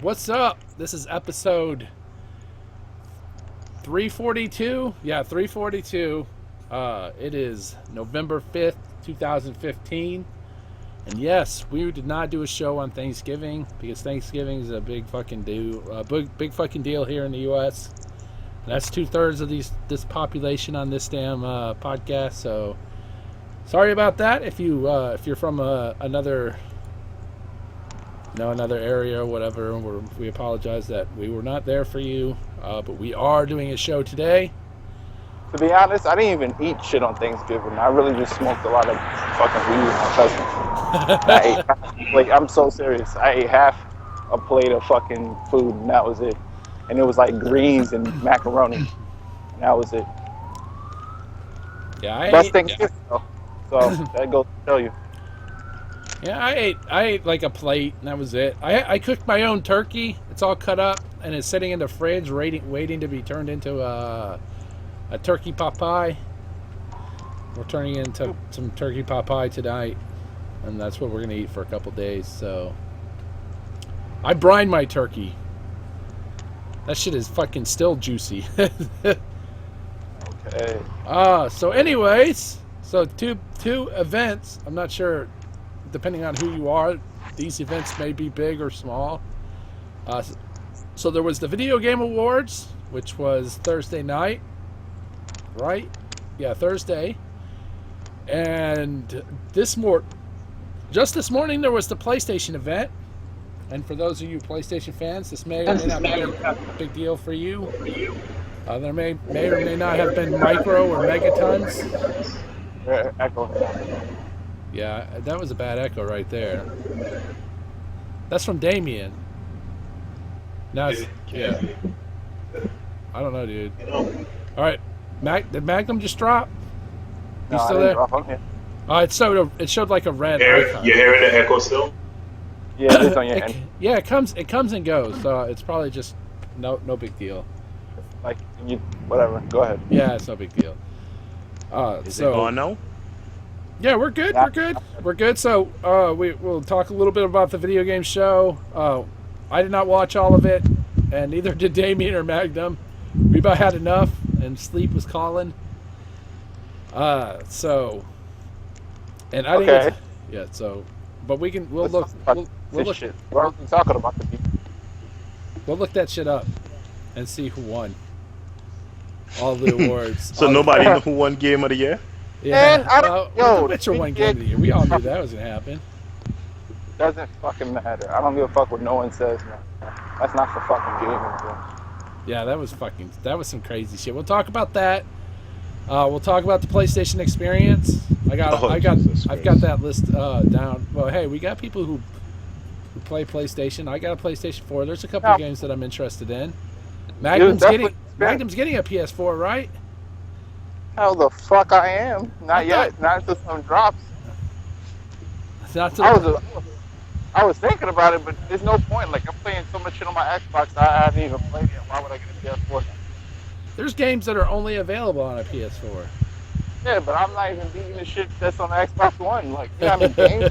What's up? This is episode 342. Yeah, 342. It is November 5th, 2015. And yes, we did not do a show on Thanksgiving because Thanksgiving is a big fucking deal. Big fucking deal here in the U.S. And that's 2/3 of this population on this damn podcast. So sorry about that. If you're from another area or whatever, we apologize that we were not there for you. But we are doing a show today. To be honest, I didn't even eat shit on Thanksgiving. I really just smoked a lot of fucking weed with my cousin. I'm so serious. I ate half a plate of fucking food, and that was it. And it was like greens and macaroni, and that was it. Yeah, That's Thanksgiving, though. So that goes to show you. Yeah, I ate like a plate, and that was it. I cooked my own turkey. It's all cut up, and it's sitting in the fridge, waiting to be turned into a turkey pot pie. We're turning it into some turkey pot pie tonight, and that's what we're going to eat for a couple days. So I brined my turkey. That shit is fucking still juicy. Okay. So anyways, so two events. I'm not sure, depending on who you are, these events may be big or small. So there was the Video Game Awards, which was Thursday night. Right? Yeah, Thursday. And this morning there was the PlayStation event. And for those of you PlayStation fans, this may or may not be a big deal for you. There may or may not have been micro or megatons. Echo. Yeah, that was a bad echo right there. That's from Damien. Now, yeah. I don't know, dude. All right. Did Magnum just drop? No, You still I didn't there? drop on here. It showed like a red icon. You're hearing the echo still? Yeah, it's on your end. Yeah, it comes and goes. So it's probably just no big deal. Like, whatever. Go ahead. Yeah, it's no big deal. Is it going now? Yeah, we're good. We're good. So we'll talk a little bit about the video game show. I did not watch all of it, and neither did Damien or Magnum. We about had enough, and sleep was calling. And I didn't. Okay. Yeah. So, but we'll Let's look. talk about We'll this look. shit. What are we talking about? We'll look that shit up, and see who won all the awards. So nobody know who won Game of the Year? Yeah. Man, I don't- The Witcher won Game of the Year. We all knew that was gonna happen. Doesn't fucking matter. I don't give a fuck what no one says, man. That's not for fucking gaming, bro. Yeah, that was some crazy shit. We'll talk about that. We'll talk about the PlayStation experience. I've got that list down. Well, hey, we got people who play PlayStation. I got a PlayStation 4. There's a couple of games that I'm interested in. Magnum's getting a PS4, right? Hell the fuck I am. Not yet. Not until something drops. I was thinking about it, but there's no point. Like, I'm playing so much shit on my Xbox that I haven't even played it. Why would I get a PS4? There's games that are only available on a PS4. Yeah, but I'm not even beating the shit that's on the Xbox One. Like, you know how many games?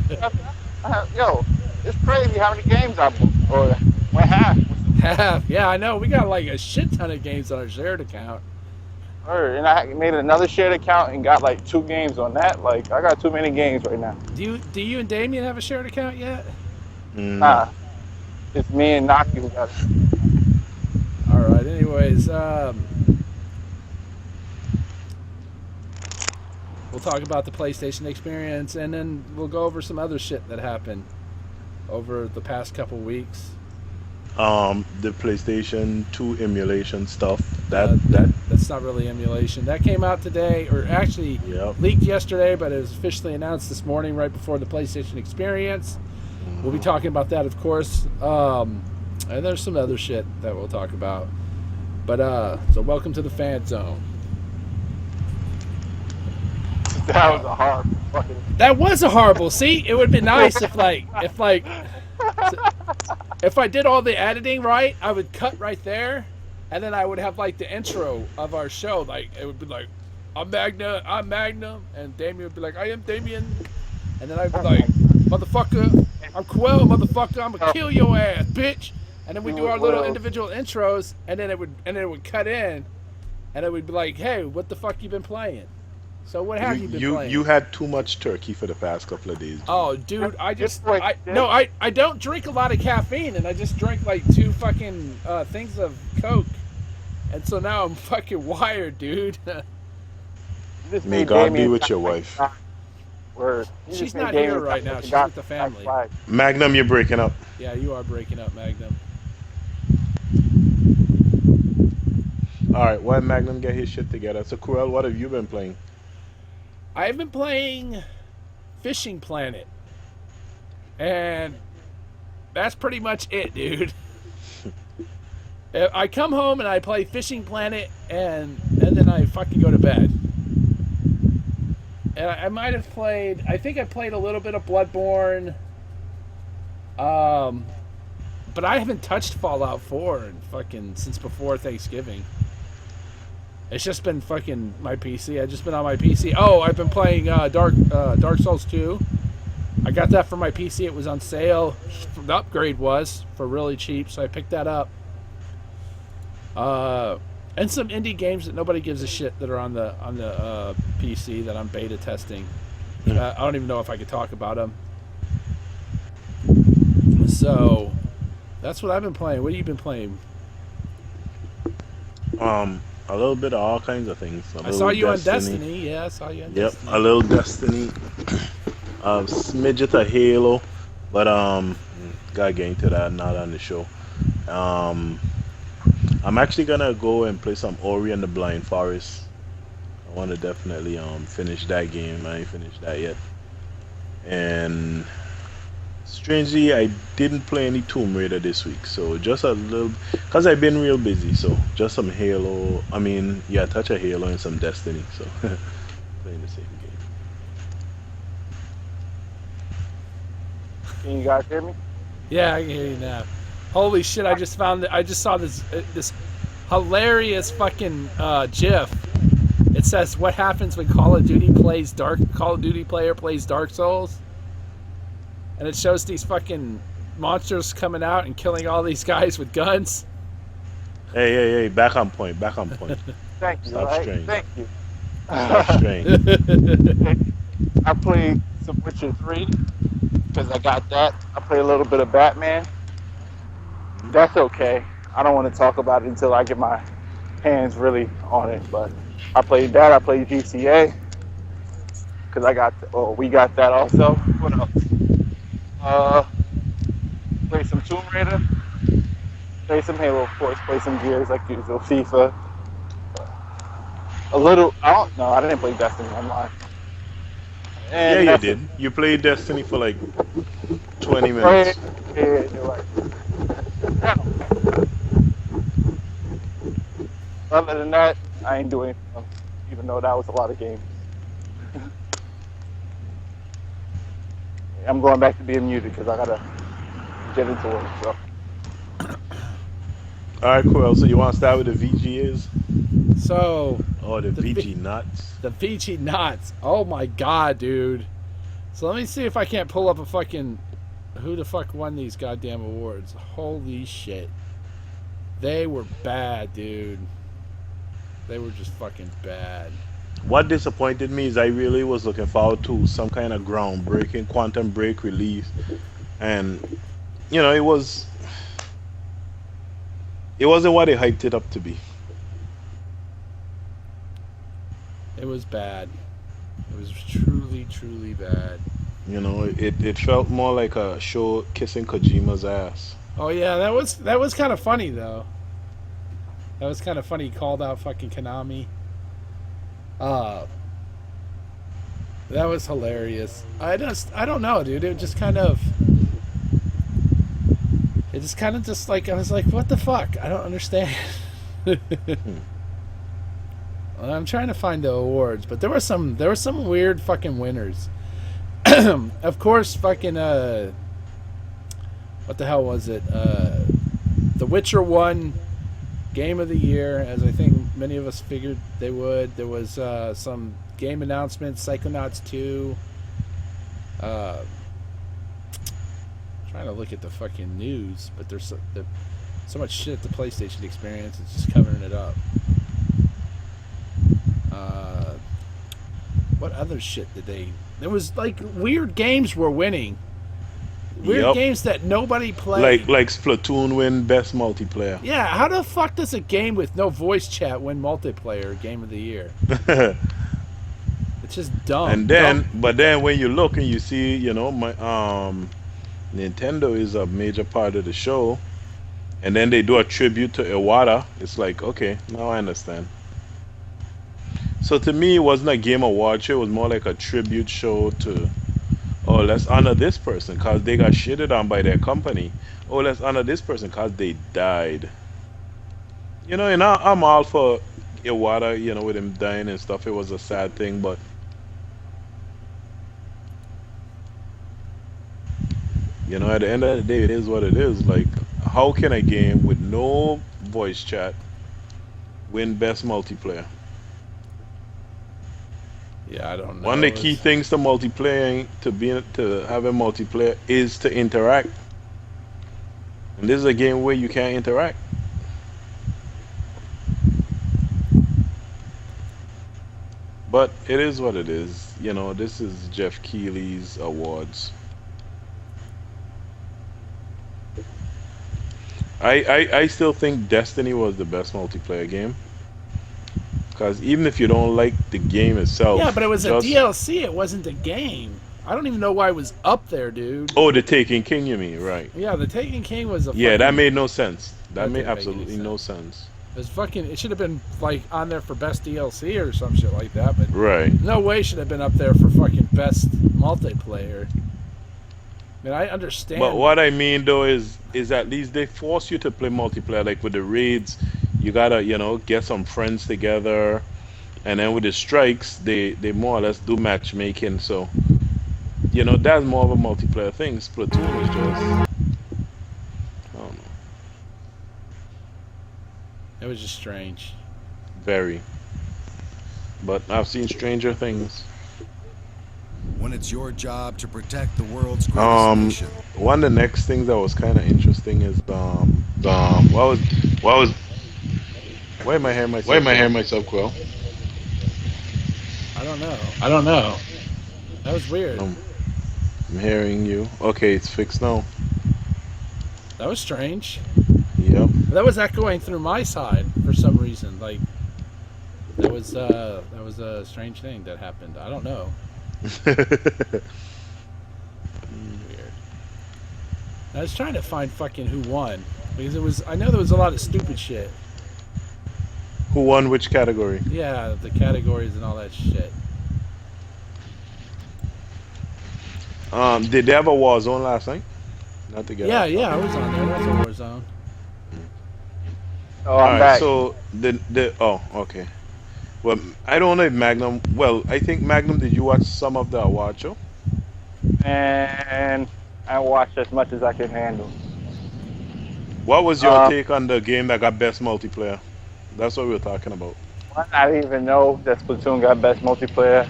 Yo, it's crazy how many games I bought. Or went half. Yeah, I know. We got like a shit ton of games on our shared account. And I made another shared account and got like 2 games on that. Like, I got too many games right now. Do you and Damien have a shared account yet? Nah. It's me and Naki who got it. All right. Anyways, we'll talk about the PlayStation experience, and then we'll go over some other shit that happened over the past couple weeks. The PlayStation 2 emulation stuff. That's not really emulation. That came out today, or actually leaked yesterday, but it was officially announced this morning, right before the PlayStation experience. We'll be talking about that, of course. And there's some other shit that we'll talk about. But so welcome to the Fanzone. That was a horrible fucking. That was a horrible. See, it would be nice if I did all the editing right, I would cut right there, and then I would have like the intro of our show. Like, it would be like, I'm Magnum, and Damien would be like, I am Damien, and then I'd be like, motherfucker, I'm Quell, motherfucker, I'm gonna kill your ass, bitch. and then we See do our what little else. individual intros, and then it would cut in, and it would be like, hey, what the fuck you been playing? So what have you been playing? You had too much turkey for the past couple of days. Dude. Oh, dude, Just like I don't drink a lot of caffeine, and I just drank like 2 fucking things of Coke, and so now I'm fucking wired, dude. Just May made God be Damien with sound your like wife. God. Word. You She's just made not Damien here right sound now. like She's God with the family. flag. Magnum, you're breaking up. Yeah, you are breaking up, Magnum. All right, why Magnum get his shit together? So, Cruel, what have you been playing? I've been playing Fishing Planet, and that's pretty much it, dude. I come home and I play Fishing Planet, and then I fucking go to bed. And I might have played. I think I played a little bit of Bloodborne. But I haven't touched Fallout 4 in fucking since before Thanksgiving. It's just been fucking my PC. I've just been on my PC. Oh, I've been playing Dark Souls 2. I got that for my PC. It was on sale. The upgrade was for really cheap, so I picked that up. And some indie games that nobody gives a shit that are on the PC that I'm beta testing. I don't even know if I could talk about them. So that's what I've been playing. What have you been playing? A little bit of all kinds of things. I saw you on Destiny. Yeah, I saw you on Destiny. Yep, a little Destiny. Smidget of Halo, but gotta get into that. Not on the show. I'm actually gonna go and play some Ori and the Blind Forest. I want to definitely finish that game. I ain't finished that yet. And strangely, I didn't play any Tomb Raider this week, so just a little, cause I've been real busy. So just some Halo. I mean, yeah, a touch of Halo and some Destiny. So playing the same game. Can you guys hear me? Yeah, I can hear you now. Holy shit! I just saw this hilarious fucking GIF. It says, "What happens when Call of Duty player plays Dark Souls?" And it shows these fucking monsters coming out and killing all these guys with guns. Hey, back on point. Thank you. Stop Right? straying. Thank you. Stop straying. I played some Witcher 3 because I got that. I played a little bit of Batman. That's okay. I don't want to talk about it until I get my hands really on it. But I played that. I played GTA because we got that also. What else? Play some Tomb Raider. Play some Halo, of course. Play some Gears like usual. FIFA. A little. No, I didn't play Destiny. I'm lying. And Yeah, you did. You played Destiny for like 20 Right. minutes. Yeah, you're right. Yeah. Other than that, I ain't doing anything, even though that was a lot of games. I'm going back to being muted because I gotta get into work. So. All right, cool. So you want to start with the VGs? So Oh, the VG nuts. the VG Knots. Oh my god, dude. So let me see if I can't pull up a fucking who the fuck won these goddamn awards. Holy shit. They were bad, dude. They were just fucking bad. What disappointed me is I really was looking forward to some kind of groundbreaking Quantum Break release, and it wasn't what they hyped it up to be. It was bad. It was truly, truly bad. It felt more like a show kissing Kojima's ass. Oh yeah, that was kind of funny though. That was kind of funny. He called out fucking Konami. That was hilarious. I don't know, dude. It just kind of just like I was like, what the fuck? I don't understand. I'm trying to find the awards, but there were some weird fucking winners. Of course, fucking what the hell was it? The Witcher won Game of the Year, as I think many of us figured they would. There was some game announcements, Psychonauts 2. Trying trying to look at the fucking news, but there's so much shit at the PlayStation Experience. It's just covering it up. What other shit did they? There was like weird games were winning. Weird Yep. games that nobody played. Like Splatoon win best multiplayer. Yeah, how the fuck does a game with no voice chat win multiplayer game of the year? It's just dumb. And then, Dumb. but then when you look and you see, my Nintendo is a major part of the show, and then they do a tribute to Iwata. It's like, okay, now I understand. So to me, it wasn't a game award show. It was more like a tribute show to, oh, let's honor this person because they got shitted on by their company. Oh, let's honor this person because they died. And I'm all for Iwata, with him dying and stuff. It was a sad thing, but at the end of the day, it is what it is. Like, how can a game with no voice chat win best multiplayer? Yeah, I don't know. One of the key things to multiplaying, to having multiplayer, is to interact. And this is a game where you can't interact. But it is what it is. This is Jeff Keighley's awards. I still think Destiny was the best multiplayer game. Because even if you don't like the game itself... Yeah, but it was a DLC. It wasn't a game. I don't even know why it was up there, dude. Oh, the Taken King, you mean, right. Yeah, the Taken King was a Yeah, fucking... that made no sense. That made didn't make absolutely any no sense. It was fucking... It should have been, like, on there for best DLC or some shit like that, but... Right. No way should have been up there for fucking best multiplayer. I mean, I understand... But what I mean, though, is at least they force you to play multiplayer. Like, with the raids, you gotta, get some friends together. And then with the strikes, they more or less do matchmaking. So, that's more of a multiplayer thing. Splatoon is just... I don't know. It was just strange. Very. But I've seen stranger things. When it's your job to protect the world's greatest nation. One of the next things that was kind of interesting is what was why am I hearing myself Quill? I don't know. That was weird. I'm hearing you. Okay, it's fixed now. That was strange. Yep. That was echoing through my side for some reason. Like that was a strange thing that happened. I don't know. Weird. I was trying to find fucking who won because I know there was a lot of stupid shit. Who won which category? Yeah, the categories and all that shit. Did they have a Warzone last night? Not to get off. Yeah, I was on there. That's a Warzone. Oh, I'm Alright, back. so okay. Well, I don't know if Magnum. Well, I think Magnum. Did you watch some of the award show? And I watched as much as I can handle. What was your take on the game that got best multiplayer? That's what we were talking about. I didn't even know that Splatoon got best multiplayer.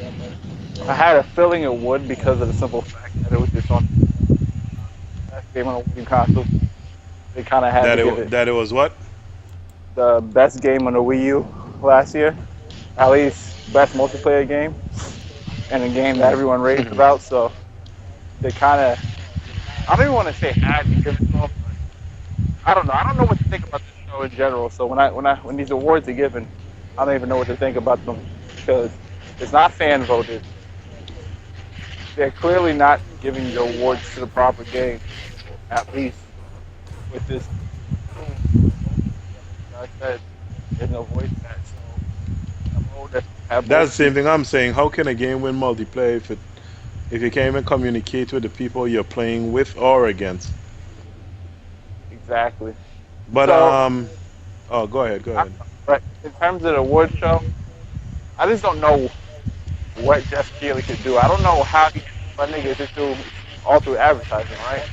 I had a feeling it would because of the simple fact that it was just on best game on the Wii console. They kind of had to give it that it was what? the best game on the Wii U last year, at least best multiplayer game, and a game that everyone raved about. So they kind of, I don't even want to say had to give it off. I don't know. I don't know what to think about the show in general. So when these awards are given, I don't even know what to think about them because it's not fan voted. They're clearly not giving the awards to the proper game, at least with this. Like I said, there's no voice chat, so That's the same thing I'm saying. How can a game win multiplayer if you can't even communicate with the people you're playing with or against? Exactly. But So- go ahead. But in terms of the award show, I just don't know what Jeff Keighley could do. I don't know how he funding is it through all through advertising, right?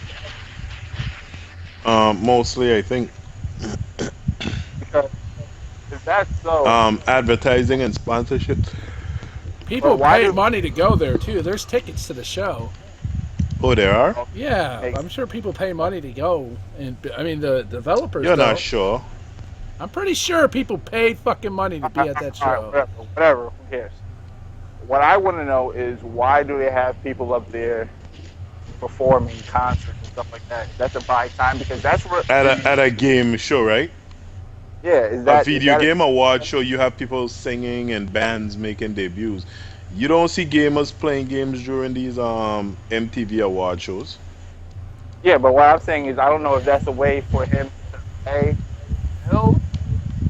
Mostly I think Because if that's so, advertising and sponsorship. People But why pay do- money to go there too. There's tickets to the show. Oh, there are? Yeah, Makes- I'm sure people pay money to go, and I mean the developers You're not don't. sure. I'm pretty sure people pay fucking money to be at that All right, show. whatever. Who cares? What I want to know is why do they have people up there performing concerts and stuff like that? That's a buy time because that's what. At a game show, right? Yeah, is A that video game award show, you have people singing and bands making debuts. You don't see gamers playing games during these MTV award shows. Yeah, but what I'm saying is I don't know if that's a way for him to pay bills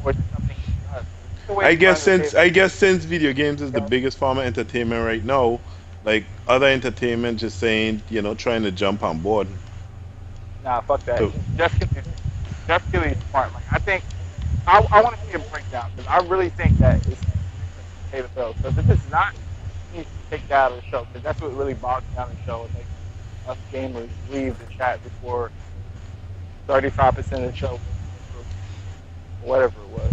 or is it something he does. It's a way I to guess run the since video games is the biggest form of entertainment right now, like other entertainment just saying, trying to jump on board. Nah, fuck that. So- Jeff Kelly's smart. Like I think I want to see a breakdown because I really think that it's pay the bills. Because if it's not, he needs to take that out of the show because that's what really bogs down the show. It makes us gamers leave the chat before 35% of the show, whatever it was.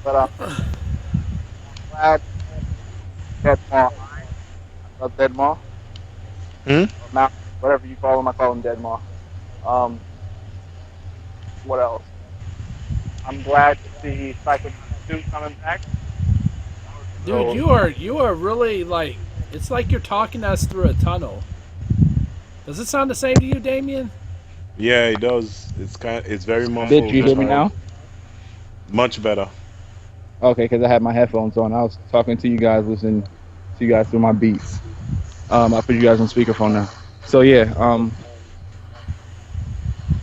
But I'm glad Dead Maw. I love Dead Maw. Hmm? Or Mount, whatever you call him, I call him Dead Maw. What else? I'm glad to see Psycho 2 coming back. Dude, you are really like, it's like you're talking to us through a tunnel. Does it sound the same to you, Damien? Yeah, it does. It's very muffled. Did you hear me now? Much better. Okay, because I had my headphones on. I was talking to you guys, listening to you guys through my beats. I put you guys on speakerphone now. So yeah, what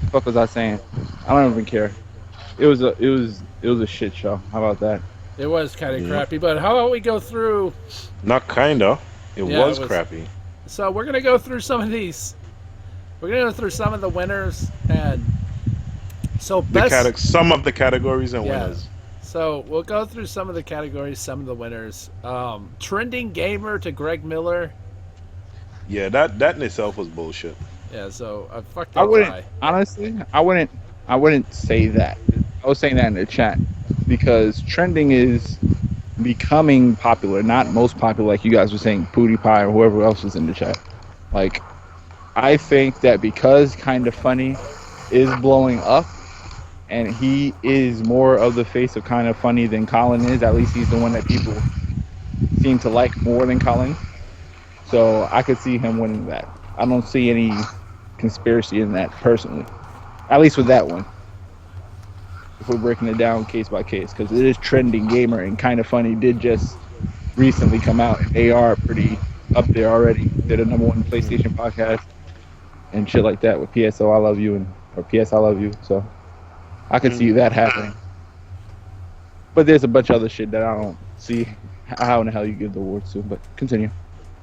the fuck was I saying? I don't even care. It was a shit show. How about that? It was kind of Yeah. crappy, but how about we go through? Not kinda. It Yeah, was it was- crappy. So we're gonna go through some of these. We're gonna go through some of the winners and so best. Some of the categories and Yeah. winners. So we'll go through some of the categories, some of the winners. Trending gamer to Greg Miller. Yeah, that in itself was bullshit. Yeah, so fuck that I wouldn't guy. honestly. I wouldn't say that. I was saying that in the chat because trending is becoming popular, not most popular, like you guys were saying, PewDiePie or whoever else was in the chat. Like, I think that because Kind of Funny is blowing up, and he is more of the face of Kind of Funny than Colin is. At least he's the one that people seem to like more than Colin. So I could see him winning that. I don't see any conspiracy in that personally. At least with that one. If we're breaking it down case by case, because it is trending gamer and Kind of Funny did just recently come out, and they are pretty up there already. They're the #1 PlayStation podcast and shit like that with PSO I Love You or PS I Love You. So I could see that happening. But there's a bunch of other shit that I don't see how in the hell you give the awards to. But continue.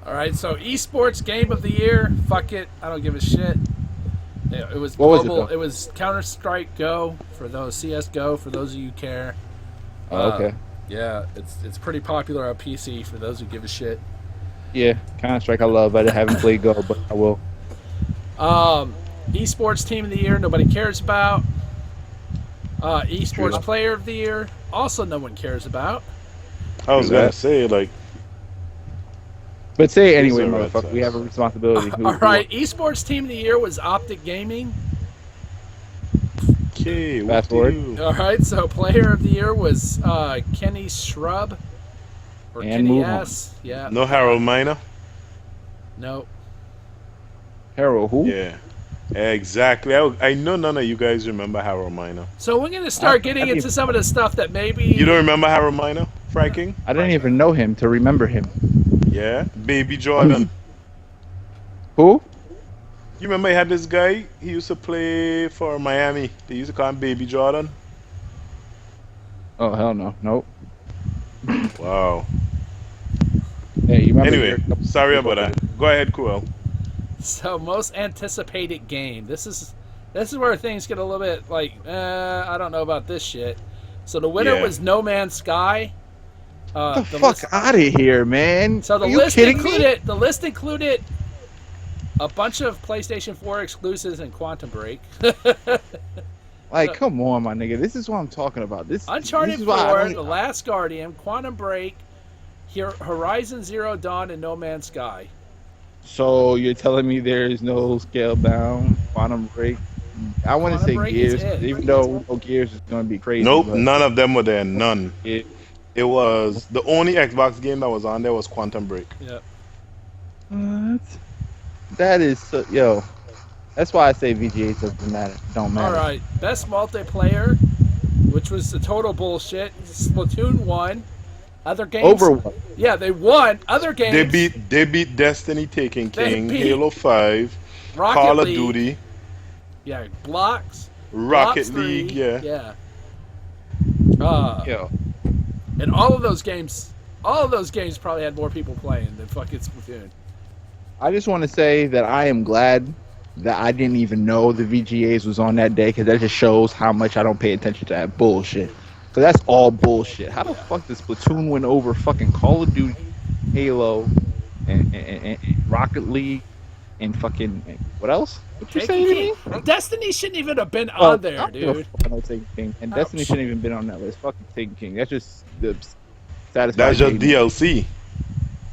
All right, so esports game of the year. Fuck it, I don't give a shit. It was What was it, global. though? It was Counter Strike Go for those CS:GO for those of you who care. Oh, okay. Yeah, it's pretty popular on PC for those who give a shit. Yeah, Counter Strike I love. I haven't played Go, but I will. Esports team of the year, nobody cares about. Esports True. player of the year, also no one cares about. I was True gonna that. say, like, But say it anyway, These are red motherfucker. We Sox. have a responsibility. All right, esports team of the year was Optic Gaming. okay, what Fast do forward. you? All right, so player of the year was Kenny Shrub or And Kenny move on. S. Yeah. No Harold Miner? No. Harold, who? Yeah. Exactly. I know none of you guys remember Harold Miner. So we're gonna start I getting didn't into some of the stuff that maybe You don't remember Harold Miner, Franking? I didn't even know him to remember him. Yeah. Baby Jordan. Who? You remember he had this guy? He used to play for Miami. They used to call him Baby Jordan. Oh hell no, nope. Wow. Hey, you remember? Anyway, sorry about that. Go ahead, Cool. So most anticipated game. This is where things get a little bit like, I don't know about this shit. So the winner Yeah. was No Man's Sky. Get the the fuck list- out of here, man. So the Are you list kidding me? included a bunch of PlayStation 4 exclusives and Quantum Break. Like, come on, my nigga. This is what I'm talking about. This Uncharted this is why I 4, don't- The Last Guardian, Quantum Break, Horizon Zero Dawn, and No Man's Sky. So you're telling me there is no scale bound quantum break? I want to Quantum say Break is Gears, it. even though we know Gears is going to be crazy, Nope, but none of them were there. None. it, It was the only Xbox game that was on there was Quantum Break. Yep. what? That is so, yo. That's why I say VGA doesn't matter. Don't matter. All right. Best multiplayer, which was the total bullshit. Splatoon won. Other games. Overwatch. Yeah, they won. Other games. They beat Destiny, Taken They King, beat Halo 5, Rocket Call League. of Duty, Yeah, Blocks. Rocket Blocks 3, League, yeah. Yeah. Yo, And all of those games probably had more people playing than fucking Splatoon. I just want to say that I am glad that I didn't even know the VGAs was on that day, because that just shows how much I don't pay attention to that bullshit. So that's all bullshit. How the fuck does Splatoon win over fucking Call of Duty, Halo, and Rocket League, and fucking what else? What you say to me? And Destiny shouldn't even have been Well, on there, I don't give a dude. fuck about Taken King. And Destiny Ouch. shouldn't even been on that list. Fucking Taken King. That's just the satisfied. That's just baby. DLC.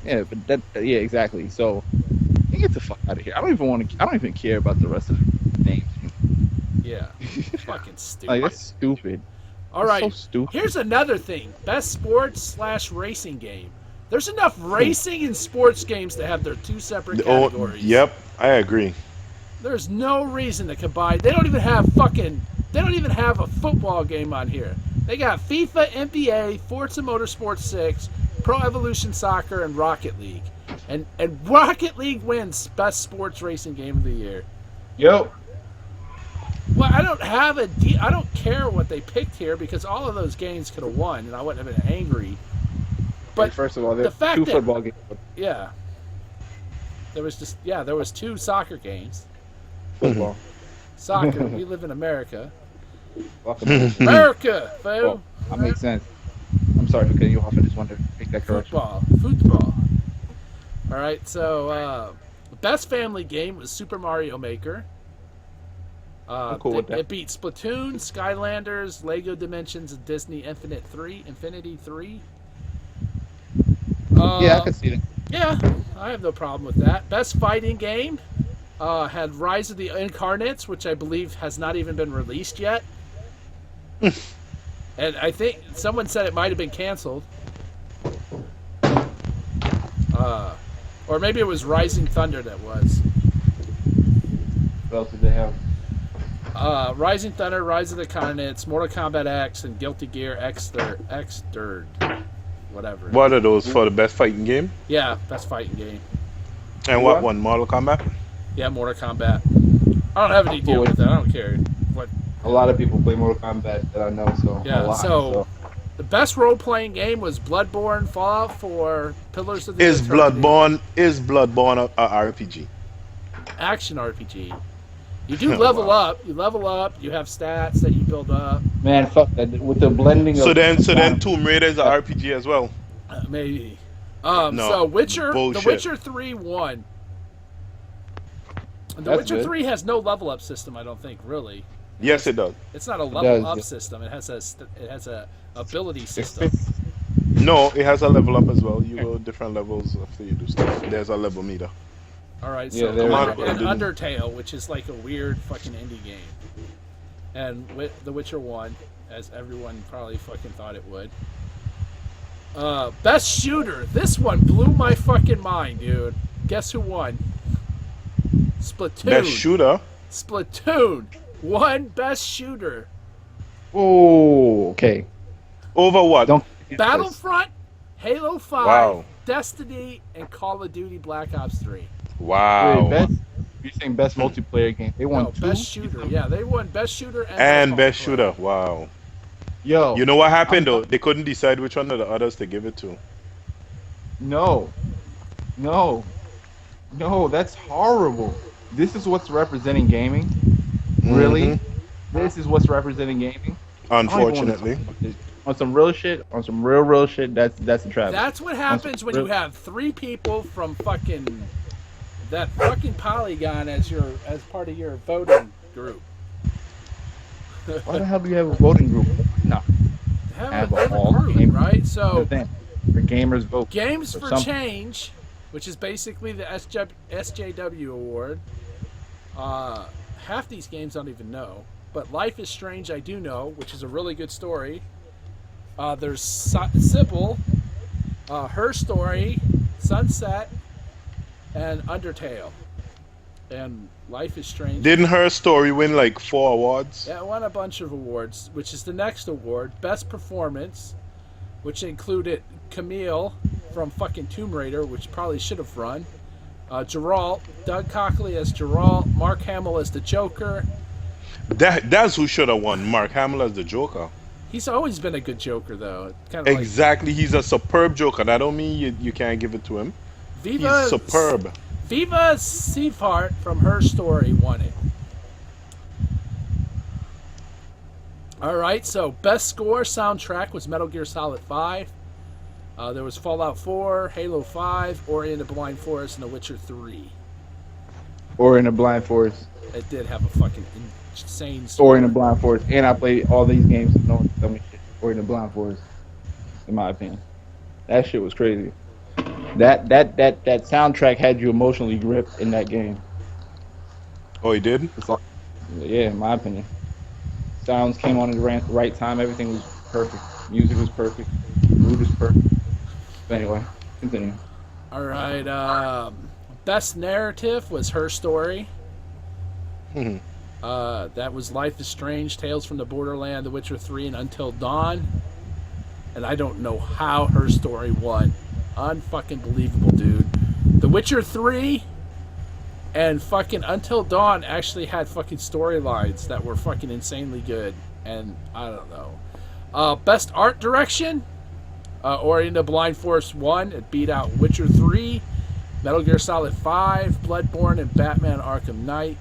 Yeah, but yeah, exactly. So you get the fuck out of here. I don't even care about the rest of the names. Yeah. Fucking stupid. Like that's stupid. All That's right. so stupid. Here's another thing. Best sports/racing game. There's enough racing and sports games to have their two separate Oh, categories. yep, I agree. There's no reason to combine. They don't even have a football game on here. They got FIFA, NBA, Forza Motorsport 6, Pro Evolution Soccer, and Rocket League. And Rocket League wins best sports racing game of the year. Yo, Well, I don't care what they picked here, because all of those games could have won, and I wouldn't have been angry. But first of all, the there's fact two that- football games. yeah, there was two soccer games. Football. Soccer. We live in America. Fucking America, fool. Well, that makes sense. I'm sorry for cutting you off. I just wanted to make that correction. Football. All right, so the best family game was Super Mario Maker. I'm cool with that. It beat Splatoon, Skylanders, Lego Dimensions, and Disney Infinity 3. Yeah, I can see that. Yeah, I have no problem with that. Best fighting game had Rise of the Incarnates, which I believe has not even been released yet. And I think someone said it might have been canceled. Or maybe it was Rising Thunder that was. What else did they have? Rising Thunder, Rise of the Incarnates, Mortal Kombat X, and Guilty Gear X Third. Whatever. What are those for the best fighting game? Yeah, best fighting game. And what one? Mortal Kombat? Yeah, Mortal Kombat. I don't have any deal with that. I don't care. What? A lot of people play Mortal Kombat that I know, so Yeah, a lot, so the best role-playing game was Bloodborne, Fallout 4, Pillars of the Is Eternity, Bloodborne a RPG? action RPG. You do level up. You level up. You have stats that you build up. man, fuck that with the blending. So of then Tomb Raider is a RPG as well. Maybe. No, So The bullshit. Witcher 3 won. The That's Witcher good. 3 has no level up system. I don't think really. Yes, it does. It's not a level does, up yeah. system. It has a ability system. No, it has a level up as well. You go different levels after you do stuff. There's a level meter. All right, Yeah, so there we go. Undertale, which is like a weird fucking indie game, and The Witcher 1, as everyone probably fucking thought it would. Best shooter. This one blew my fucking mind, dude. Guess who won? Splatoon. Best shooter. Splatoon won best shooter. Oh, okay. Over what? Don't Battlefront, Halo 5, Wow. Destiny, and Call of Duty Black Ops 3. Wow. Wait, best. You're saying best multiplayer game? They won No, two. best shooter. Yeah, they won best shooter And best multiplayer. shooter. Wow. Yo, You know what happened though? They couldn't decide which one of the others to give it to. no, that's horrible. This is what's representing gaming. Really? Mhm. This is what's representing gaming. I don't even wanna talk Unfortunately. about this. On some real shit, on some real shit, that's a trap. That's what happens when you have three people from that fucking Polygon as part of your voting group. Why the hell do you have a voting group? No, Have Have a all group, game- right? So for gamers vote. Games for for something. Change which is basically the SJW award. Half these games I don't even know, but Life is Strange I do know, which is a really good story. There's Sybil, Her Story, Sunset, and Undertale. And Life is Strange. Didn't Her Story win like 4 awards? Yeah, it won a bunch of awards, which is the next award. Best Performance, which included Camille from fucking Tomb Raider, which probably should have run. Geralt, Doug Coughlin as Geralt, Mark Hamill as the Joker. That's who should have won. Mark Hamill as the Joker. He's always been a good Joker, though. Kind of Exactly, he's a superb Joker. That don't mean you can't give it to him. He's superb. Viva Seifert from Her Story won it. Alright, so best score soundtrack was Metal Gear Solid 5. There was Fallout 4, Halo 5, Ori and the Blind Forest, and The Witcher 3. Or in the Blind Forest. It did have a fucking insane score. Or in the Blind Forest. And I played all these games and no one tell me shit. Or in the Blind Forest. In my opinion. That shit was crazy. That soundtrack had you emotionally gripped in that game. Oh, he did? Yeah, in my opinion. Sounds came on at the right time. Everything was perfect. Music was perfect. Mood was perfect. But anyway, continue. All right. Best narrative was Her Story. That was Life is Strange, Tales from the Borderland, The Witcher 3, and Until Dawn. And I don't know how Her Story won. Unfucking believable, dude. The Witcher 3 and fucking Until Dawn actually had fucking storylines that were fucking insanely good. And I don't know. Best art direction? Ori and the Blind Forest 1. It beat out Witcher 3, Metal Gear Solid 5, Bloodborne, and Batman Arkham Knight.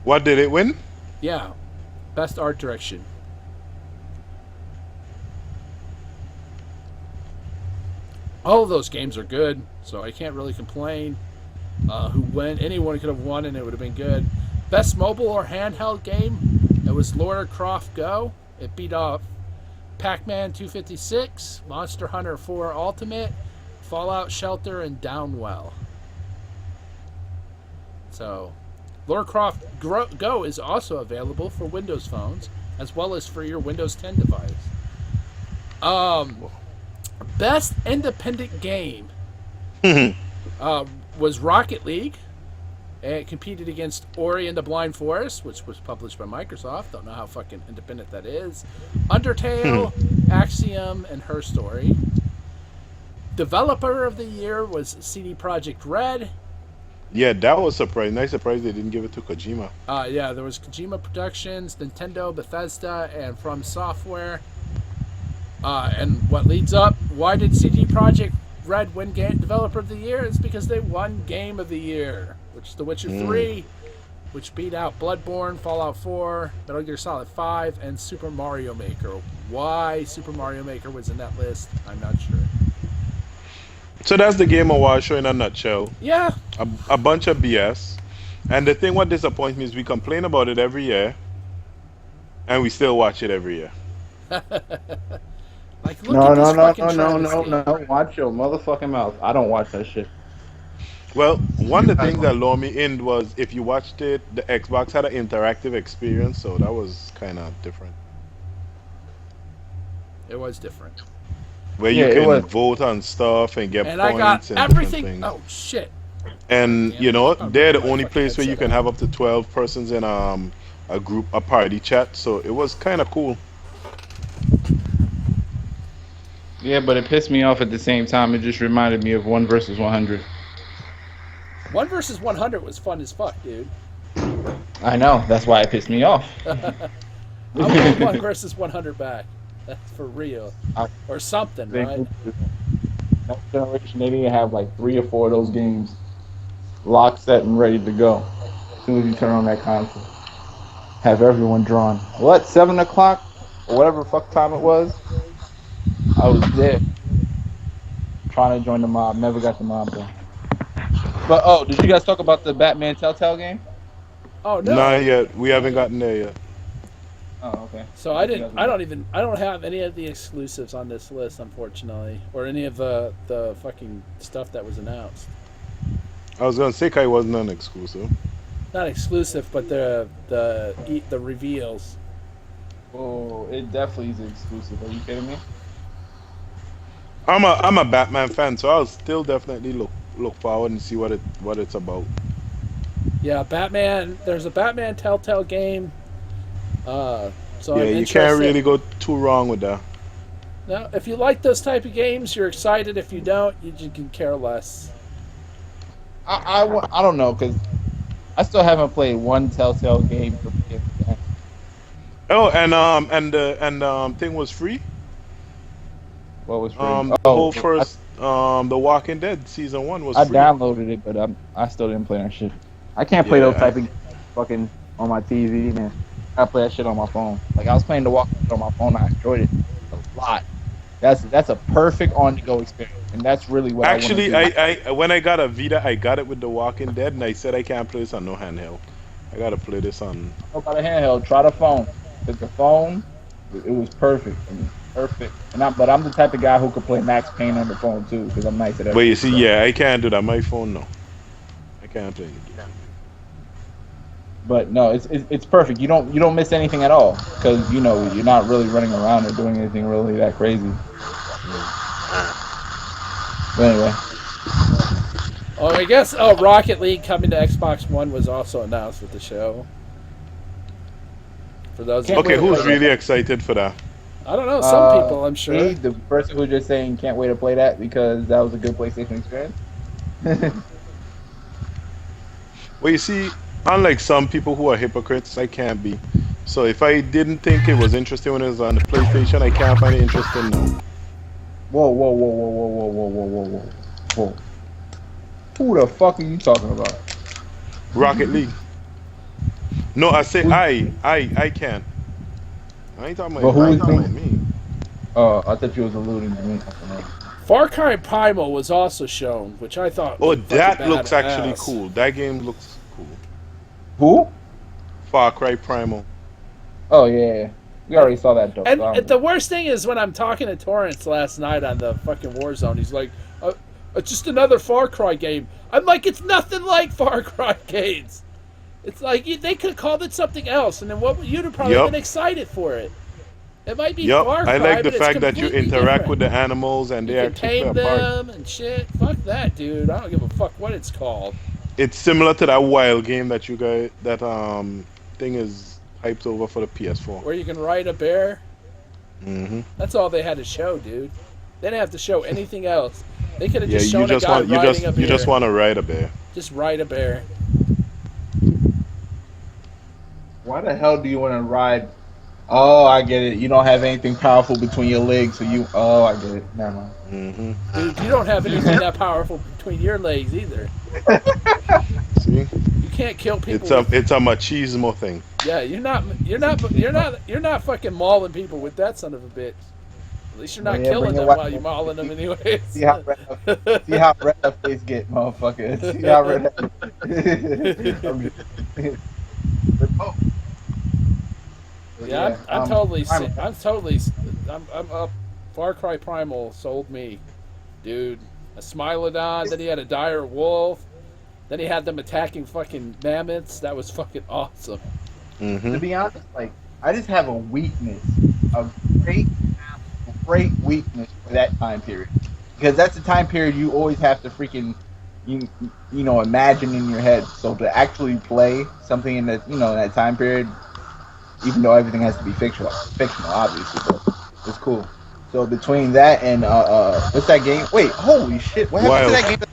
What did it win? Yeah. Best art direction. All of those games are good, so I can't really complain. Who won? Anyone could have won, and it would have been good. Best mobile or handheld game? It was Lara Croft Go. It beat off Pac-Man 256, Monster Hunter 4 Ultimate, Fallout Shelter, and Downwell. So, Lara Croft Go is also available for Windows phones, as well as for your Windows 10 device. Best independent game was Rocket League. It competed against Ori and the Blind Forest, which was published by Microsoft. Don't know how fucking independent that is. Undertale, Axiom, and Her Story. Developer of the Year was CD Projekt Red. Yeah, that was surprising. Nice surprise they didn't give it to Kojima. Yeah, there was Kojima Productions, Nintendo, Bethesda, and From Software. And what leads up, why did CD Projekt Red win Game Developer of the Year? It's because they won Game of the Year, which is The Witcher 3, which beat out Bloodborne, Fallout 4, Metal Gear Solid 5, and Super Mario Maker. Why Super Mario Maker was in that list, I'm not sure. So that's the Game Awards show in a nutshell. Yeah. A bunch of BS. And the thing what disappoints me is we complain about it every year, and we still watch it every year. Like, look at this fucking Travis game. No. Watch your motherfucking mouth. I don't watch that shit. Well, one of the things that lured me in was if you watched it, the Xbox had an interactive experience, so that was kind of different. It was different. Where you can vote on stuff and get And points I got and everything. different things. Oh, shit. And, Damn you know, it. they're the only place where you can have up to 12 persons in a group, a party chat, so it was kind of cool. Yeah, but it pissed me off at the same time. It just reminded me of 1 versus 100. 1 versus 100 was fun as fuck, dude. I know. That's why it pissed me off. I want 1 versus 100 back. That's for real. Or something, right? Next generation, they need to have like 3 or 4 of those games locked, set, and ready to go. As soon as you turn on that console. Have everyone drawn. What? 7 o'clock? Or whatever fuck time it was? I was there. Trying to join the mob. Never got the mob though. But, did you guys talk about the Batman Telltale game? Oh, no. Not yet. We haven't gotten there yet. Oh, okay. So I don't have any of the exclusives on this list, unfortunately, or any of the fucking stuff that was announced. I was gonna say Kai wasn't an exclusive. Not exclusive, but the reveals. Oh, it definitely is exclusive. Are you kidding me? I'm a Batman fan, so I'll still definitely look forward and see what it's about. Yeah, Batman. There's a Batman Telltale game. So Yeah, I'm you interested. can't really go too wrong with that. Now, if you like those type of games, you're excited. If you don't, you just can care less. I don't know because I still haven't played one Telltale game for the Oh, and thing was free. What was free? The whole first The Walking Dead season 1 was I free. downloaded it, but I still didn't play that shit. I can't play those type of games fucking on my TV, man. I play that shit on my phone. Like I was playing The Walking Dead on my phone. I enjoyed it a lot. That's a perfect on-the-go experience, and that's really what Actually, I want to do. I when I got a Vita, I got it with The Walking Dead, and I said I can't play this on no handheld. I gotta play this on. How about a handheld? Try the phone. Because the phone, it was perfect. I mean, perfect. But I'm the type of guy who could play Max Payne on the phone too, because I'm nice at that. But you see, yeah, I can't do that. My phone, no. I can't play any game. But no, it's perfect. You don't miss anything at all because you're not really running around or doing anything really that crazy. But anyway, Oh, I guess Rocket League coming to Xbox One was also announced with the show. For those. Okay, who's really excited for that? I don't know. Some people, I'm sure. Me, the person who was just saying can't wait to play that because that was a good PlayStation experience. Well, you see, unlike some people who are hypocrites, I can't be. So if I didn't think it was interesting when it was on the PlayStation, I can't find it interesting now. Whoa, whoa, whoa, whoa, whoa, whoa, whoa, whoa, whoa, whoa, whoa. Who the fuck are you talking about? Rocket League. No, I say I can't. I ain't talking about, But who I ain't is talking me? about me. Oh, I thought you was alluding to me. Far Cry Primal was also shown, which I thought. Oh, looked that fucking looks actually badass. cool. That game looks cool. Who? Far Cry Primal. Oh yeah, we already saw that though. And the worst thing is when I'm talking to Torrance last night on the fucking Warzone, he's like, "It's just another Far Cry game." I'm like, "It's nothing like Far Cry games. It's like they could have called it something else, and then you'd have probably been excited for it. It might be Far Cry, I like the but it's fact that you completely interact different. with the animals and You they can actually tame play a part. them and shit. Fuck that, dude. I don't give a fuck what it's called. It's similar to that wild game that you guys thing is hyped over for the PS4. Where you can ride a bear. Mm-hmm. That's all they had to show, dude. They didn't have to show anything else. They could have Yeah, just shown a guy riding a bear. you just want to ride a bear. Just ride a bear. Why the hell do you want to ride? Oh, I get it. You don't have anything powerful between your legs, so you. Oh, I get it. Never mind. Mm-hmm. Dude, you don't have anything that powerful between your legs either. See, You can't kill people. it's a machismo thing. Yeah, you're not fucking mauling people with that son of a bitch. At least you're not killing them while you're mauling them anyways. See how red her face get, motherfucker. See how red. Yeah, I'm up. Far Cry Primal sold me, dude. A Smilodon, then he had a dire wolf, then he had them attacking fucking mammoths. That was fucking awesome. Mm-hmm. To be honest, like I just have a weakness, a great weakness for that time period, because that's the time period you always have to freaking, you imagine in your head. So to actually play something in that, in that time period, even though everything has to be fictional obviously, but it's cool. So between that and what's that game? Wait, holy shit! What happened to that game?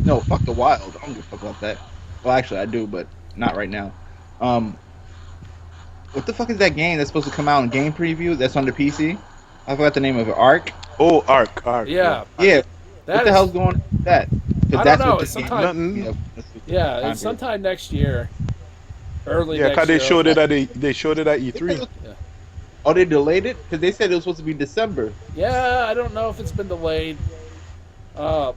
No, fuck the Wild. I don't give a fuck about that. Well, actually, I do, but not right now. What the fuck is that game that's supposed to come out in game preview? That's on the PC. I forgot the name of it. Ark. Oh, Ark. Yeah. Yeah. What the hell's going on with that? I don't know. It's sometime. Yeah, it's sometime next year. Early. Yeah, next because year. they showed it at E3. Yeah. Oh, they delayed it because they said it was supposed to be December. Yeah, I don't know if it's been delayed. Let